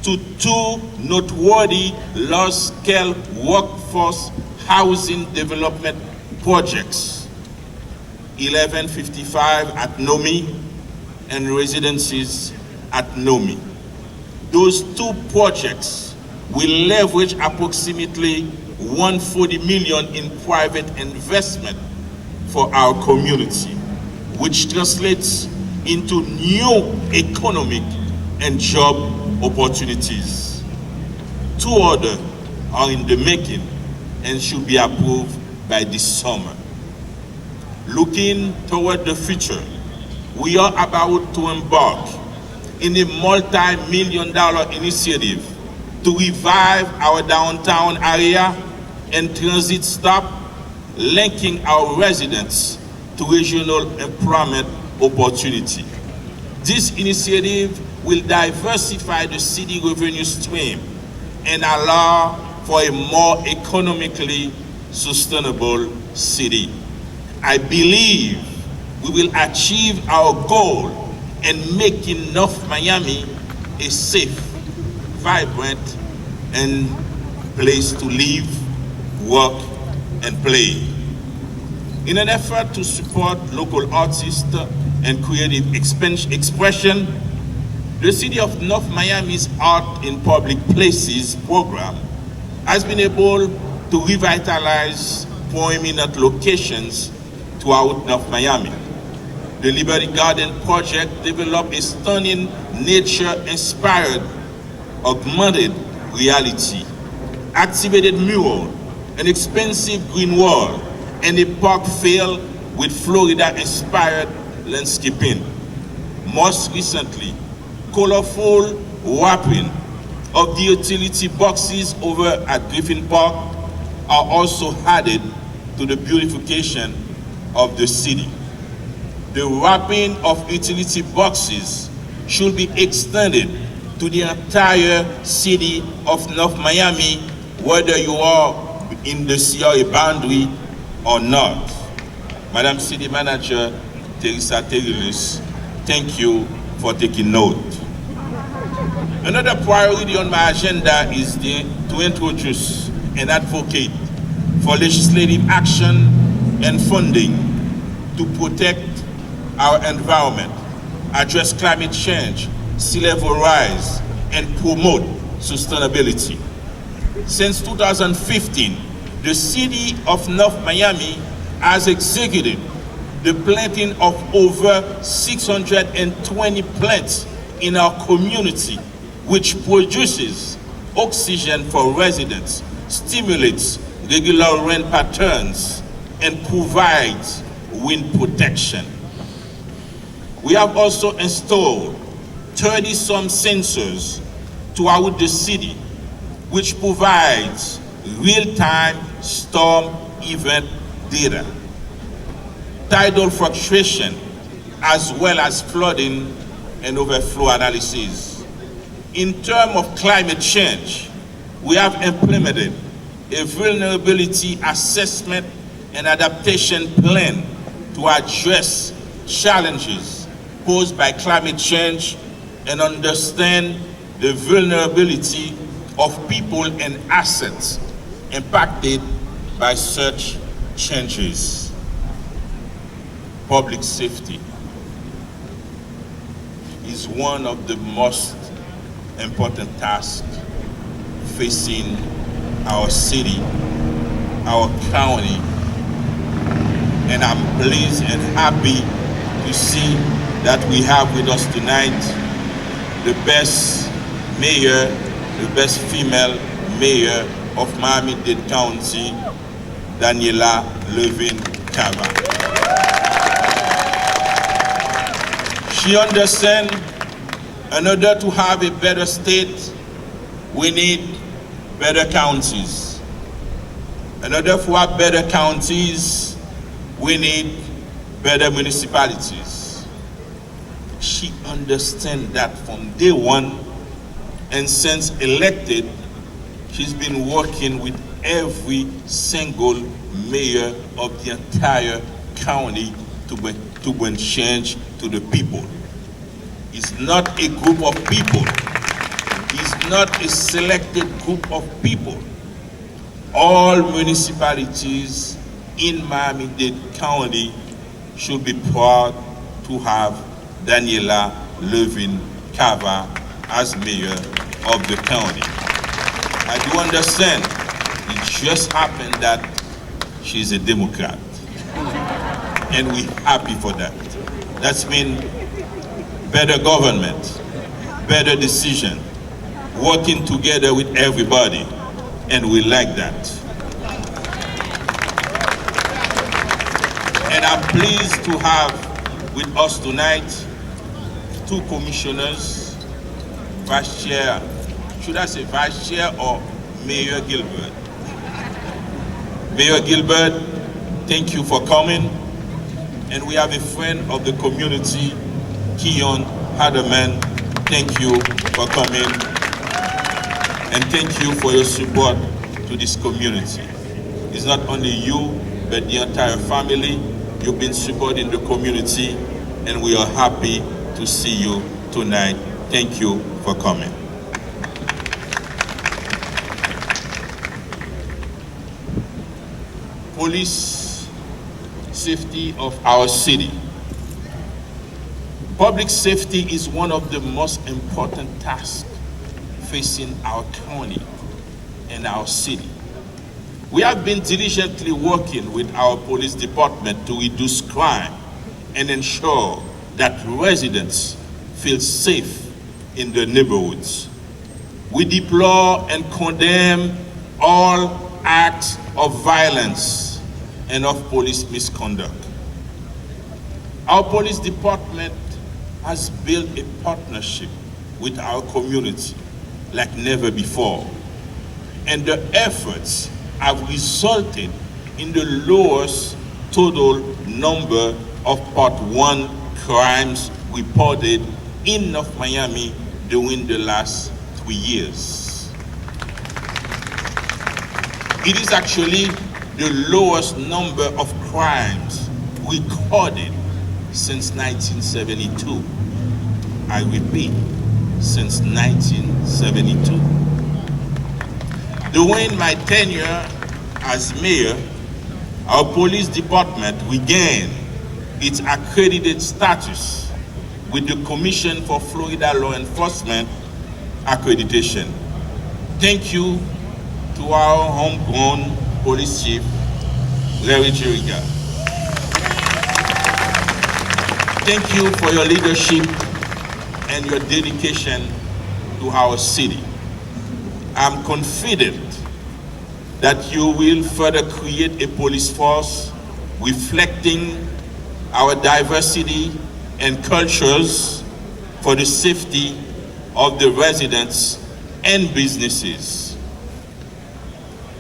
to 2 noteworthy large-scale workforce housing development projects, 1155 at NOMI and residences at NOMI. Those 2 projects will leverage approximately 140 million in private investment for our community, which translates into new economic and job opportunities. 2 others are in the making and should be approved by this summer. Looking toward the future, we are about to embark in a multi-million-dollar initiative to revive our downtown area and transit stop, linking our residents to regional employment opportunity. This initiative will diversify the city revenue stream and allow for a more economically sustainable city. I believe we will achieve our goal and making North Miami a safe, vibrant, and place to live, work, and play. In an effort to support local artists and creative expression, the City of North Miami's Art in Public Places program has been able to revitalize prominent locations throughout North Miami. The Liberty Garden project developed a stunning nature-inspired augmented reality, activated mural, an expensive green wall, and a park filled with Florida-inspired landscaping. Most recently, colorful wrapping of the utility boxes over at Griffin Park are also added to the beautification of the city. The wrapping of utility boxes should be extended to the entire city of North Miami, whether you are in the CRA boundary or not. Madam City Manager Teresa Terilis, thank you for taking note. Another priority on my agenda is to introduce and advocate for legislative action and funding to protect our environment, address climate change, sea level rise, and promote sustainability. Since 2015, the City of North Miami has executed the planting of over 620 plants in our community, which produces oxygen for residents, stimulates regular rain patterns, and provides wind protection. We have also installed 30-some sensors throughout the city, which provides real-time storm event data, tidal fluctuation, as well as flooding and overflow analysis. In terms of climate change, we have implemented a vulnerability assessment and adaptation plan to address challenges posed by climate change and understand the vulnerability of people and assets impacted by such changes. Public safety is one of the most important tasks facing our city, our county, and I'm pleased and happy to see that we have with us tonight the best mayor, the best female mayor of Miami-Dade County, Daniela Levin Cava. She understands in order to have a better state, we need better counties. In order to have better counties, we need better municipalities. She understands that from day one, and since elected, she's been working with every single mayor of the entire county to bring change to the people. It's not a group of people. It's not a selected group of people. All municipalities in Miami-Dade County should be proud to have Daniela Levin Cava as mayor of the county. I do understand it just happened that she's a Democrat, and we're happy for that. That's mean better government, better decision, working together with everybody, and we like that. And I'm pleased to have with us tonight two commissioners, Vice Chair, should I say Vice Chair or Mayor Gilbert? Mayor Gilbert, thank you for coming. And we have a friend of the community, Keon Hardeman. Thank you for coming. And thank you for your support to this community. It's not only you, but the entire family. You've been supporting the community, and we are happy to see you tonight. Thank you for coming. police safety of our city. Public safety is one of the most important tasks facing our county and our city. We have been diligently working with our police department to reduce crime and ensure that residents feel safe in their neighborhoods. We deplore and condemn all acts of violence and of police misconduct. Our police department has built a partnership with our community like never before, and the efforts have resulted in the lowest total number of Part 1 crimes reported in North Miami during the last 3 years. It is actually the lowest number of crimes recorded since 1972. I repeat, since 1972. During my tenure as mayor, our police department regained its accredited status with the Commission for Florida Law Enforcement accreditation. Thank you to our homegrown police chief, Larry Jiriga. Thank you for your leadership and your dedication to our city. I'm confident that you will further create a police force reflecting our diversity and cultures for the safety of the residents and businesses.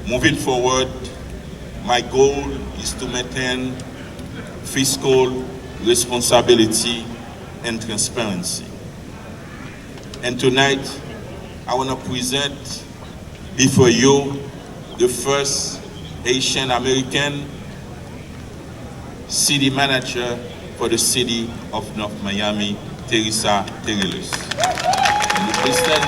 Moving forward, my goal is to maintain fiscal responsibility and transparency. And tonight, I want to present before you the first Haitian American city manager for the city of North Miami, Teresa Terilis. Can you please stand?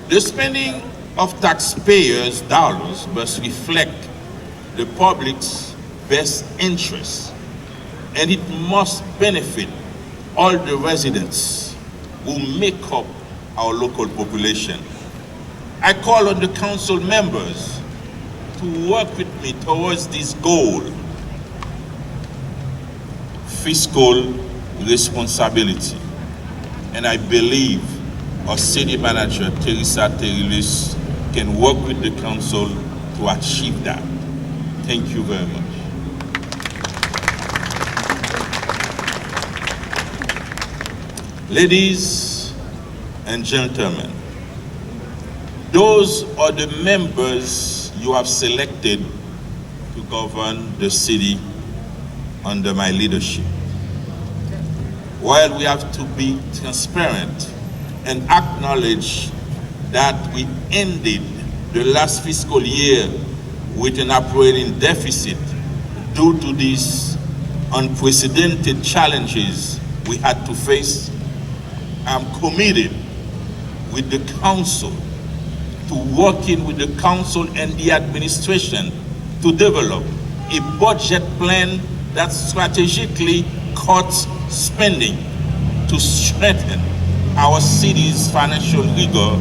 The spending of taxpayers' dollars must reflect the public's best interests, and it must benefit all the residents who make up our local population. I call on the council members to work with me towards this goal: fiscal responsibility. And I believe our city manager, Teresa Terilis, can work with the council to achieve that. Thank you very much. Ladies and gentlemen, those are the members you have selected to govern the city under my leadership. While we have to be transparent and acknowledge that we ended the last fiscal year with an operating deficit due to these unprecedented challenges we had to face, I'm committed with the council to working with the council and the administration to develop a budget plan that strategically cuts spending to strengthen our city's financial rigor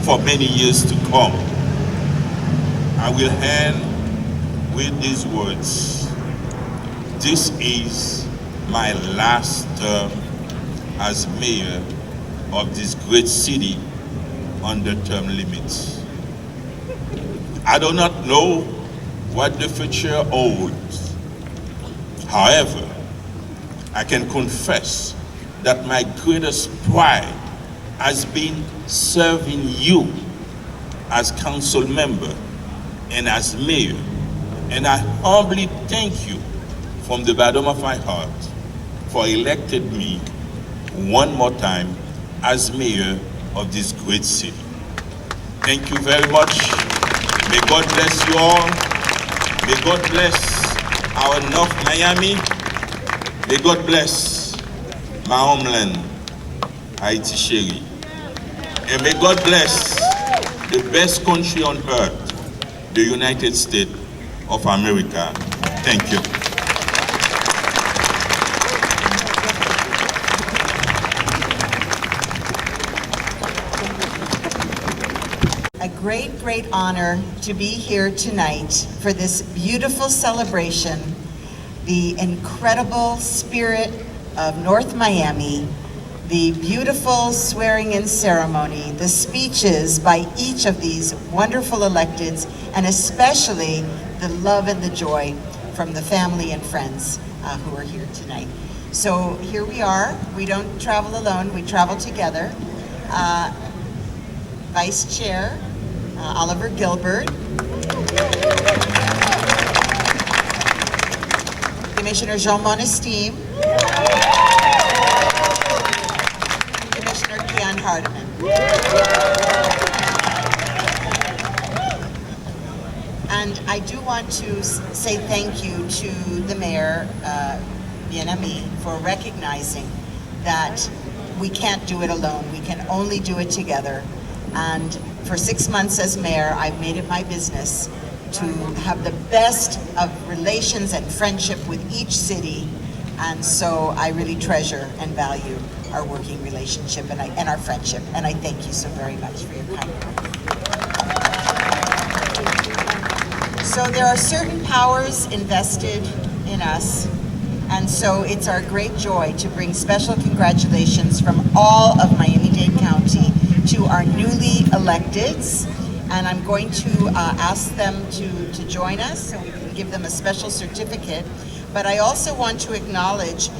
for many years to come. I will end with these words. This is my last term as mayor of this great city under term limits. I do not know what the future holds. However, I can confess that my greatest pride has been serving you as council member and as mayor. And I humbly thank you from the bottom of my heart for electing me one more time as mayor of this great city. Thank you very much. May God bless you all. May God bless our North Miami. May God bless my homeland, Haiti Chérie. And may God bless the best country on earth, the United States of America. Thank you. A great, great honor to be here tonight for this beautiful celebration, the incredible spirit of North Miami, the beautiful swearing-in ceremony, the speeches by each of these wonderful electeds, and especially the love and the joy from the family and friends who are here tonight. So here we are. We don't travel alone, we travel together. Vice Chair Oliver Gilbert, Commissioner Jean Monestime, Commissioner Kian Hardiman. And I do want to say thank you to the Mayor, Bien-Aimé, for recognizing that we can't do it alone. We can only do it together. And for 6 months as mayor, I've made it my business to have the best of relations and friendship with each city. And so I really treasure and value our working relationship and our friendship. And I thank you so very much for your kind words. So there are certain powers invested in us. And so it's our great joy to bring special congratulations from all of Miami-Dade County to our newly electeds, and I'm going to ask them to join us so we can give them a special certificate. But I also want to acknowledge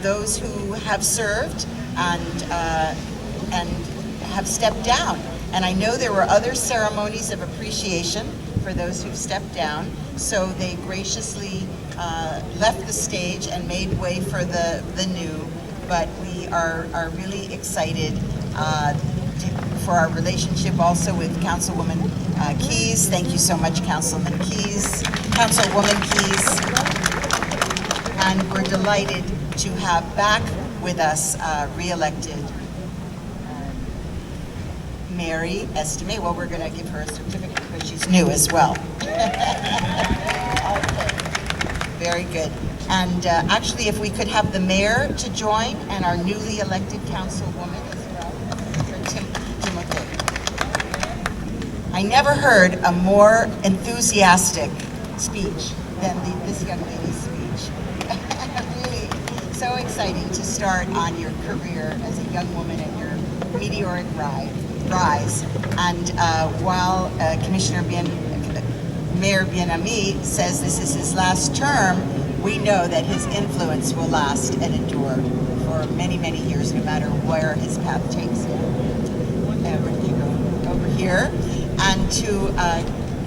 those who have served and have stepped down. And I know there were other ceremonies of appreciation for those who've stepped down, so they graciously left the stage and made way for the new. But we are really excited for our relationship also with Councilwoman Keys. Thank you so much, Councilwoman Keys. And we're delighted to have back with us re-elected Mary Estime. Well, we're going to give her a certificate because she's new as well. Okay. Very good. And actually, if we could have the mayor to join and our newly elected councilwoman as well, Timothy. I never heard a more enthusiastic speech than this young lady's speech. Really, so exciting to start on your career as a young woman and your meteoric rise. And while Mayor Bien-Aimé says this is his last term, we know that his influence will last and endure for many, many years, no matter where his path takes him. Over here. And to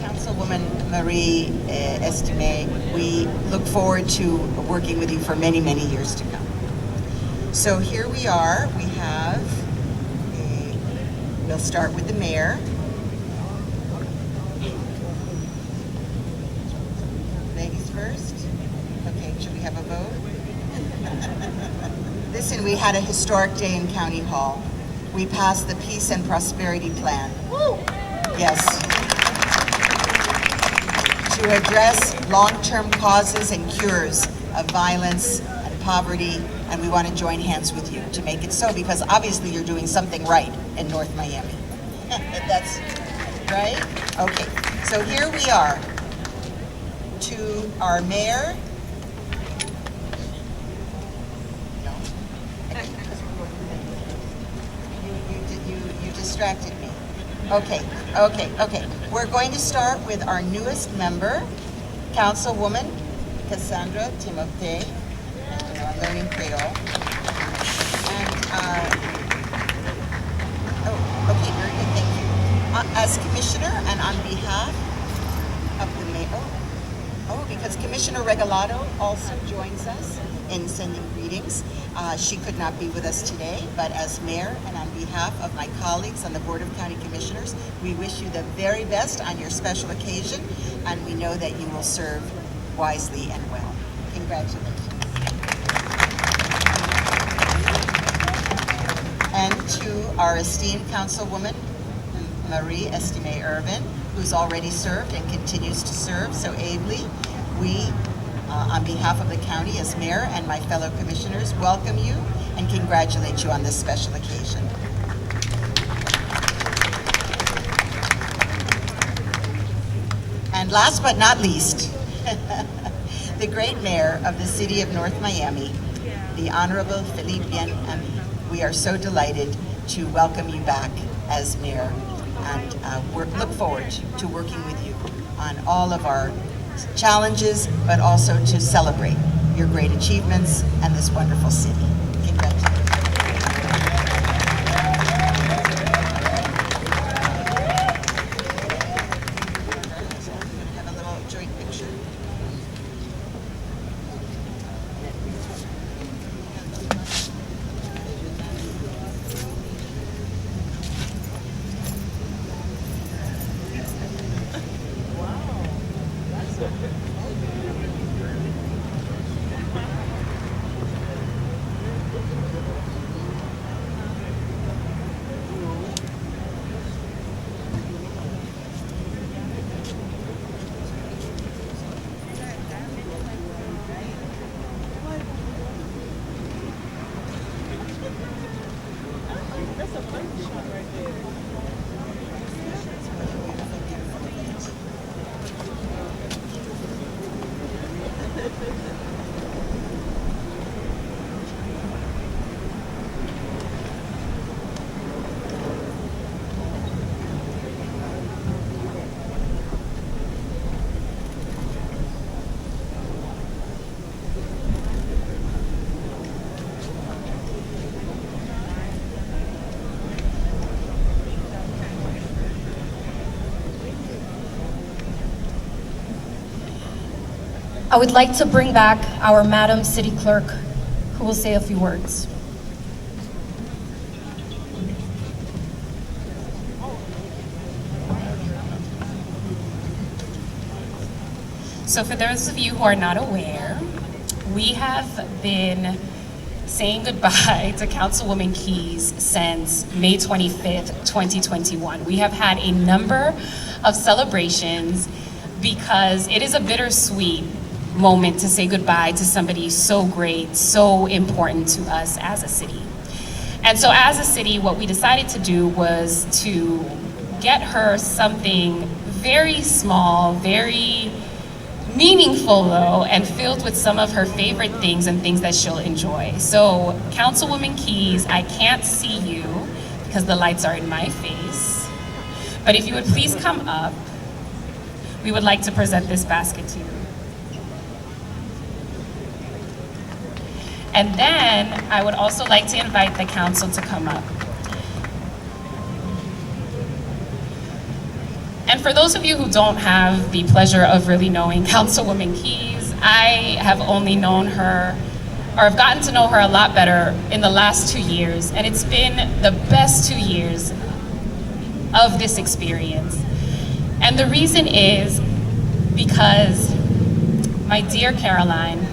Councilwoman Marie Estime, we look forward to working with you for many, many years to come. So here we are. We have, we'll start with the mayor. Ladies first. Okay, should we have a vote? Listen, we had a historic day in County Hall. We passed the Peace and Prosperity Plan. Woo! Yes. To address long-term causes and cures of violence and poverty, and we want to join hands with you to make it so, because obviously you're doing something right in North Miami. That's right? Okay, so here we are. To our mayor. You distracted me. Okay. We're going to start with our newest member, Councilwoman Cassandra Timothée. I'm learning Creole. And, okay, very good, thank you. As Commissioner and on behalf of the mayor, because Commissioner Regalado also joins us in sending greetings. She could not be with us today, but as mayor and on behalf of my colleagues on the Board of County Commissioners, we wish you the very best on your special occasion, and we know that you will serve wisely and well. Congratulations. And to our esteemed Councilwoman, Marie Estime Irvin, who's already served and continues to serve so ably. We, on behalf of the county as mayor and my fellow commissioners, welcome you and congratulate you on this special occasion. And last but not least, the great mayor of the city of North Miami, the Honorable Philippe Bien-Ami. We are so delighted to welcome you back as mayor and look forward to working with you on all of our challenges, but also to celebrate your great achievements and this wonderful city. Congratulations. Have a little joint picture. I would like to bring back our Madam City Clerk, who will say a few words. So for those of you who are not aware, we have been saying goodbye to Councilwoman Keys since May 25th, 2021. We have had a number of celebrations because it is a bittersweet moment to say goodbye to somebody so great, so important to us as a city. And so as a city, what we decided to do was to get her something very small, very meaningful though, and filled with some of her favorite things and things that she'll enjoy. So Councilwoman Keys, I can't see you because the lights are in my face, but if you would please come up, we would like to present this basket to you. And then I would also like to invite the council to come up. And for those of you who don't have the pleasure of really knowing Councilwoman Keys, I have only known her, or have gotten to know her a lot better in the last 2 years, and it's been the best 2 years of this experience. And the reason is because my dear Caroline,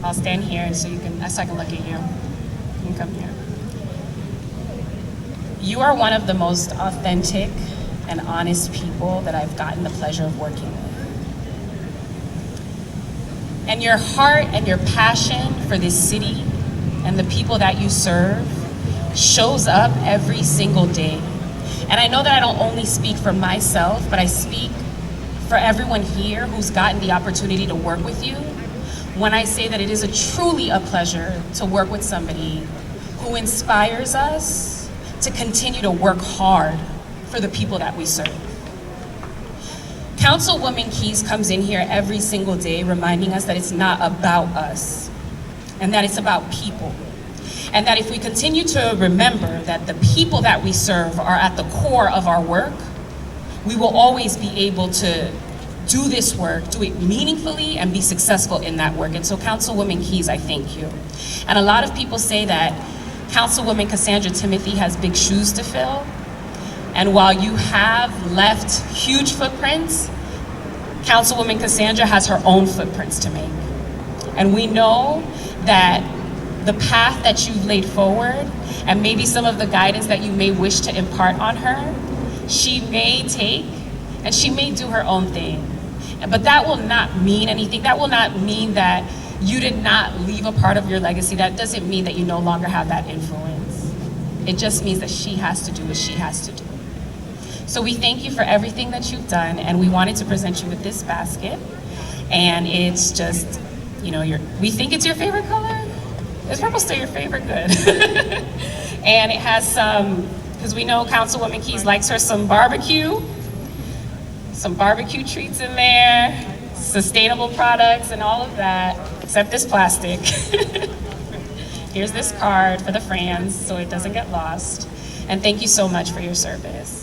I'll stand here so I can look at you. You can come here. You are one of the most authentic and honest people that I've gotten the pleasure of working with. And your heart and your passion for this city and the people that you serve shows up every single day. And I know that I don't only speak for myself, but I speak for everyone here who's gotten the opportunity to work with you when I say that it is truly a pleasure to work with somebody who inspires us to continue to work hard for the people that we serve. Councilwoman Keys comes in here every single day reminding us that it's not about us and that it's about people. And that if we continue to remember that the people that we serve are at the core of our work, we will always be able to do this work, do it meaningfully, and be successful in that work. And so Councilwoman Keys, I thank you. And a lot of people say that Councilwoman Cassandra Timothy has big shoes to fill. And while you have left huge footprints, Councilwoman Cassandra has her own footprints to make. And we know that the path that you've laid forward and maybe some of the guidance that you may wish to impart on her, she may take and she may do her own thing. But that will not mean anything. That will not mean that you did not leave a part of your legacy. That doesn't mean that you no longer have that influence. It just means that she has to do what she has to do. So we thank you for everything that you've done, and we wanted to present you with this basket. And it's just, you know, we think it's your favorite color. Is purple still your favorite? Good. And it has some, because we know Councilwoman Keys likes her some barbecue treats in there, sustainable products and all of that, except this plastic. Here's this card for the Frans so it doesn't get lost. And thank you so much for your service.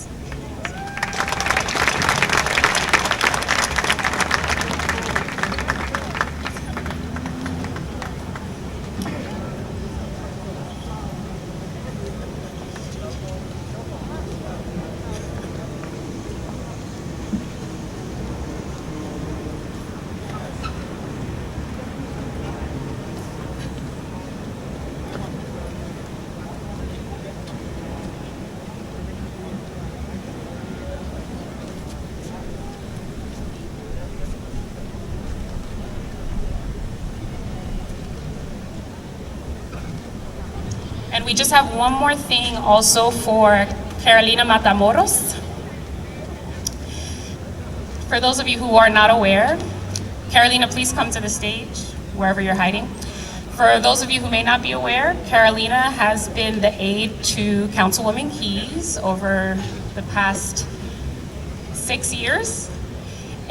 And we just have one more thing also for Carolina Matamoros. For those of you who are not aware, Carolina, please come to the stage, wherever you're hiding. For those of you who may not be aware, Carolina has been the aide to Councilwoman Keys over the past 6 years.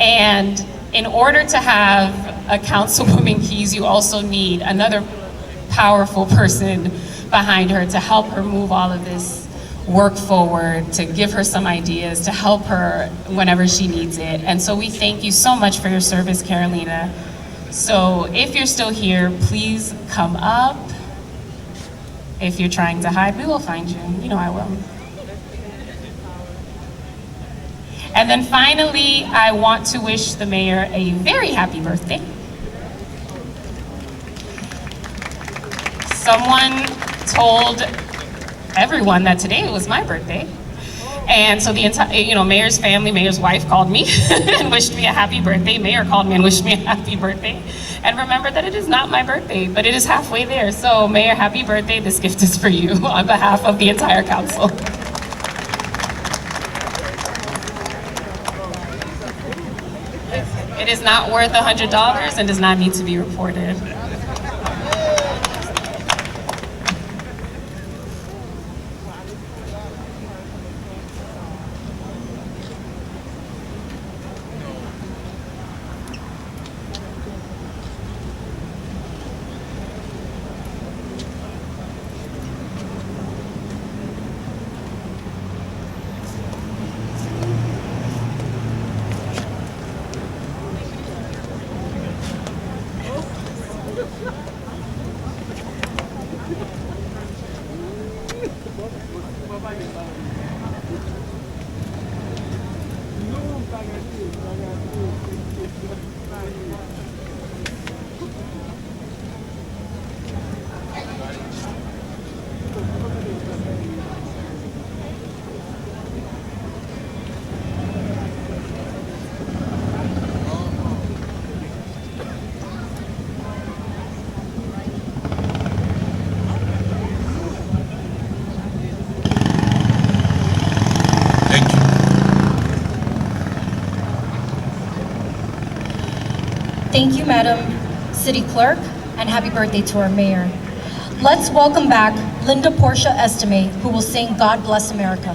And in order to have a Councilwoman Keys, you also need another powerful person behind her to help her move all of this work forward, to give her some ideas, to help her whenever she needs it. And so we thank you so much for your service, Carolina. So if you're still here, please come up. If you're trying to hide, we will find you. You know I will. And then finally, I want to wish the mayor a very happy birthday. Someone told everyone that today was my birthday. And so the entire, mayor's family, mayor's wife called me and wished me a happy birthday. Mayor called me and wished me a happy birthday. And remember that it is not my birthday, but it is halfway there. So Mayor, happy birthday. This gift is for you on behalf of the entire council. It is not worth $100 and does not need to be reported. Thank you, Madam City Clerk, and happy birthday to our mayor. Let's welcome back Linda Portia Estime, who will sing God Bless America.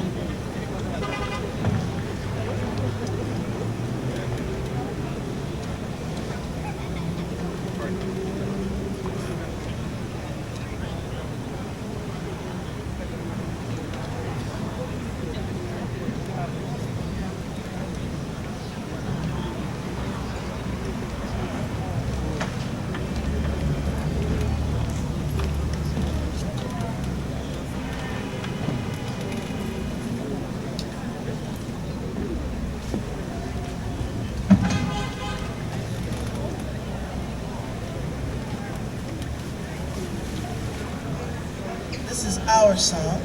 This is our song.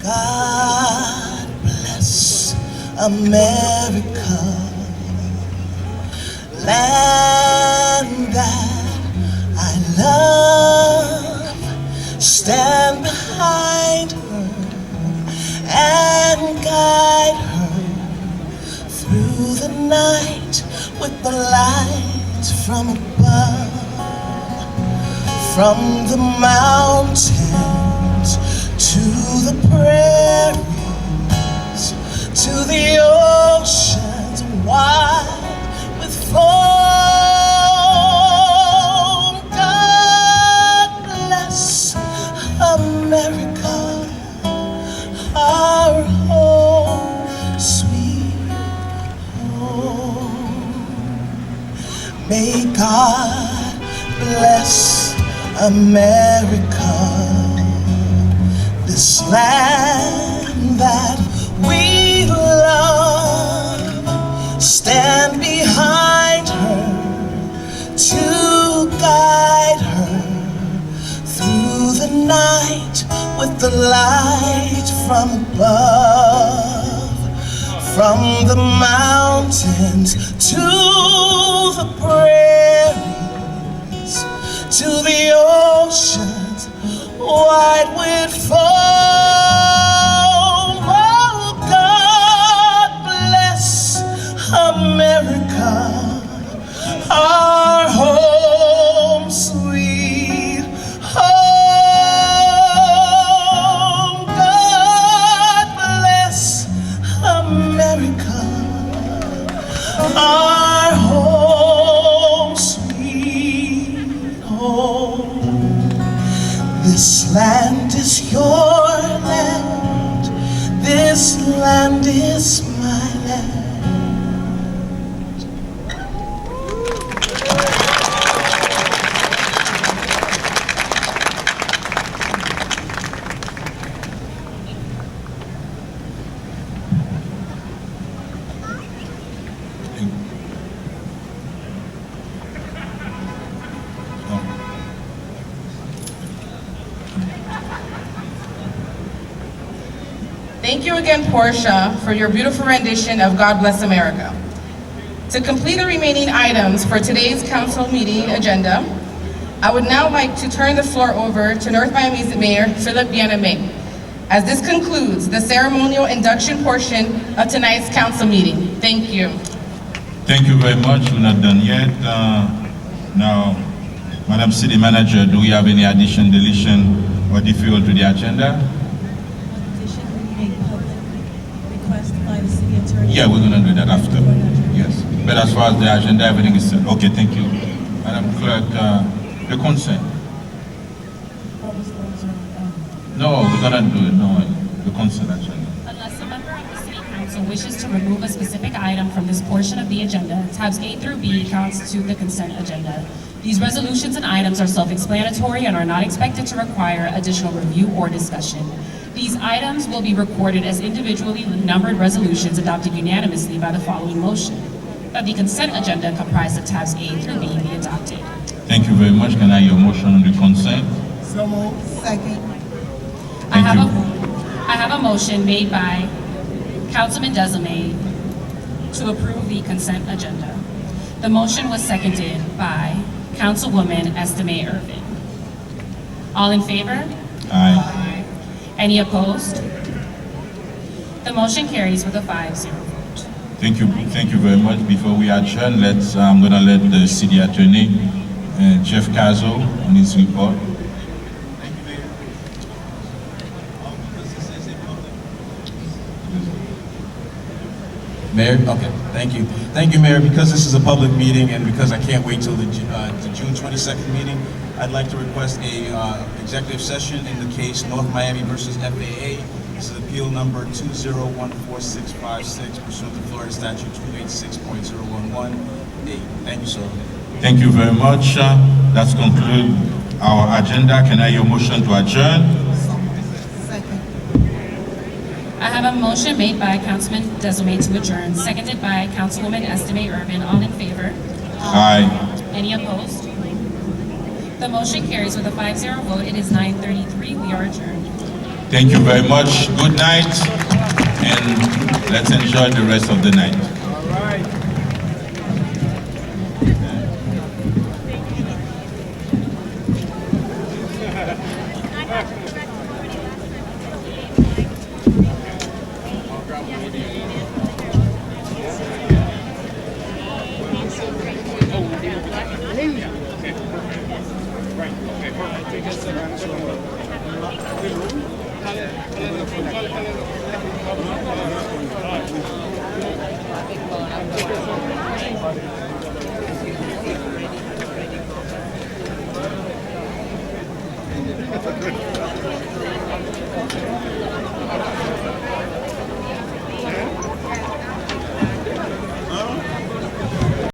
God bless America, land that I love. Stand behind her and guide her through the night with the light from above. From the mountains to the prairies, to the oceans wide with foam. God bless America, our home, sweet home. May God bless America, this land that we love. Stand behind her to guide her through the night with the light from above. From the mountains to the prairies, to the oceans wide with foam. Oh, God bless America, our home, sweet home. God bless America, our home, sweet home. This land is your land, this land is my land. Thank you again, Portia, for your beautiful rendition of God Bless America. To complete the remaining items for today's council meeting agenda, I would now like to turn the floor over to North Miami's Mayor, Philip Bien-Aimé, as this concludes the ceremonial induction portion of tonight's council meeting. Thank you. Thank you very much. We're not done yet. Now, Madam City Manager, do we have any addition, deletion, or deferral to the agenda? Yeah, we're going to do that after. Yes. But as far as the agenda, everything is set. Okay, thank you. Madam Clerk, the consent. No, we're going to do it. No, the consent agenda. Unless a member of the City Council wishes to remove a specific item from this portion of the agenda, tabs A through B constitute the consent agenda. These resolutions and items are self-explanatory and are not expected to require additional review or discussion. These items will be recorded as individually numbered resolutions adopted unanimously by the following motion: that the consent agenda comprised of tabs A through B be adopted. Thank you very much. Can I hear a motion on the consent? So moved. Second. I have a motion made by Councilman Desame to approve the consent agenda. The motion was seconded by Councilwoman Estime Irvin. All in favor? Aye. Any opposed? The motion carries with a 5-0 vote. Thank you very much. Before we adjourn, I'm going to let the City Attorney, Jeff Cazzo, on his report. Mayor, okay, thank you. Thank you, Mayor. Because this is a public meeting and because I can't wait till the June 22nd meeting, I'd like to request a executive session in the case North Miami versus FAA. This is appeal number 2014656 pursuant to Florida Statute 286.011. Thank you, sir. Thank you very much. That's concluded our agenda. Can I hear a motion to adjourn? Second. I have a motion made by Councilman Desume to adjourn, seconded by Councilwoman Estime Urban. All in favor? Aye. Any opposed? The motion carries with a 5-0 vote. It is 9:33. We are adjourned. Thank you very much. Good night, and let's enjoy the rest of the night.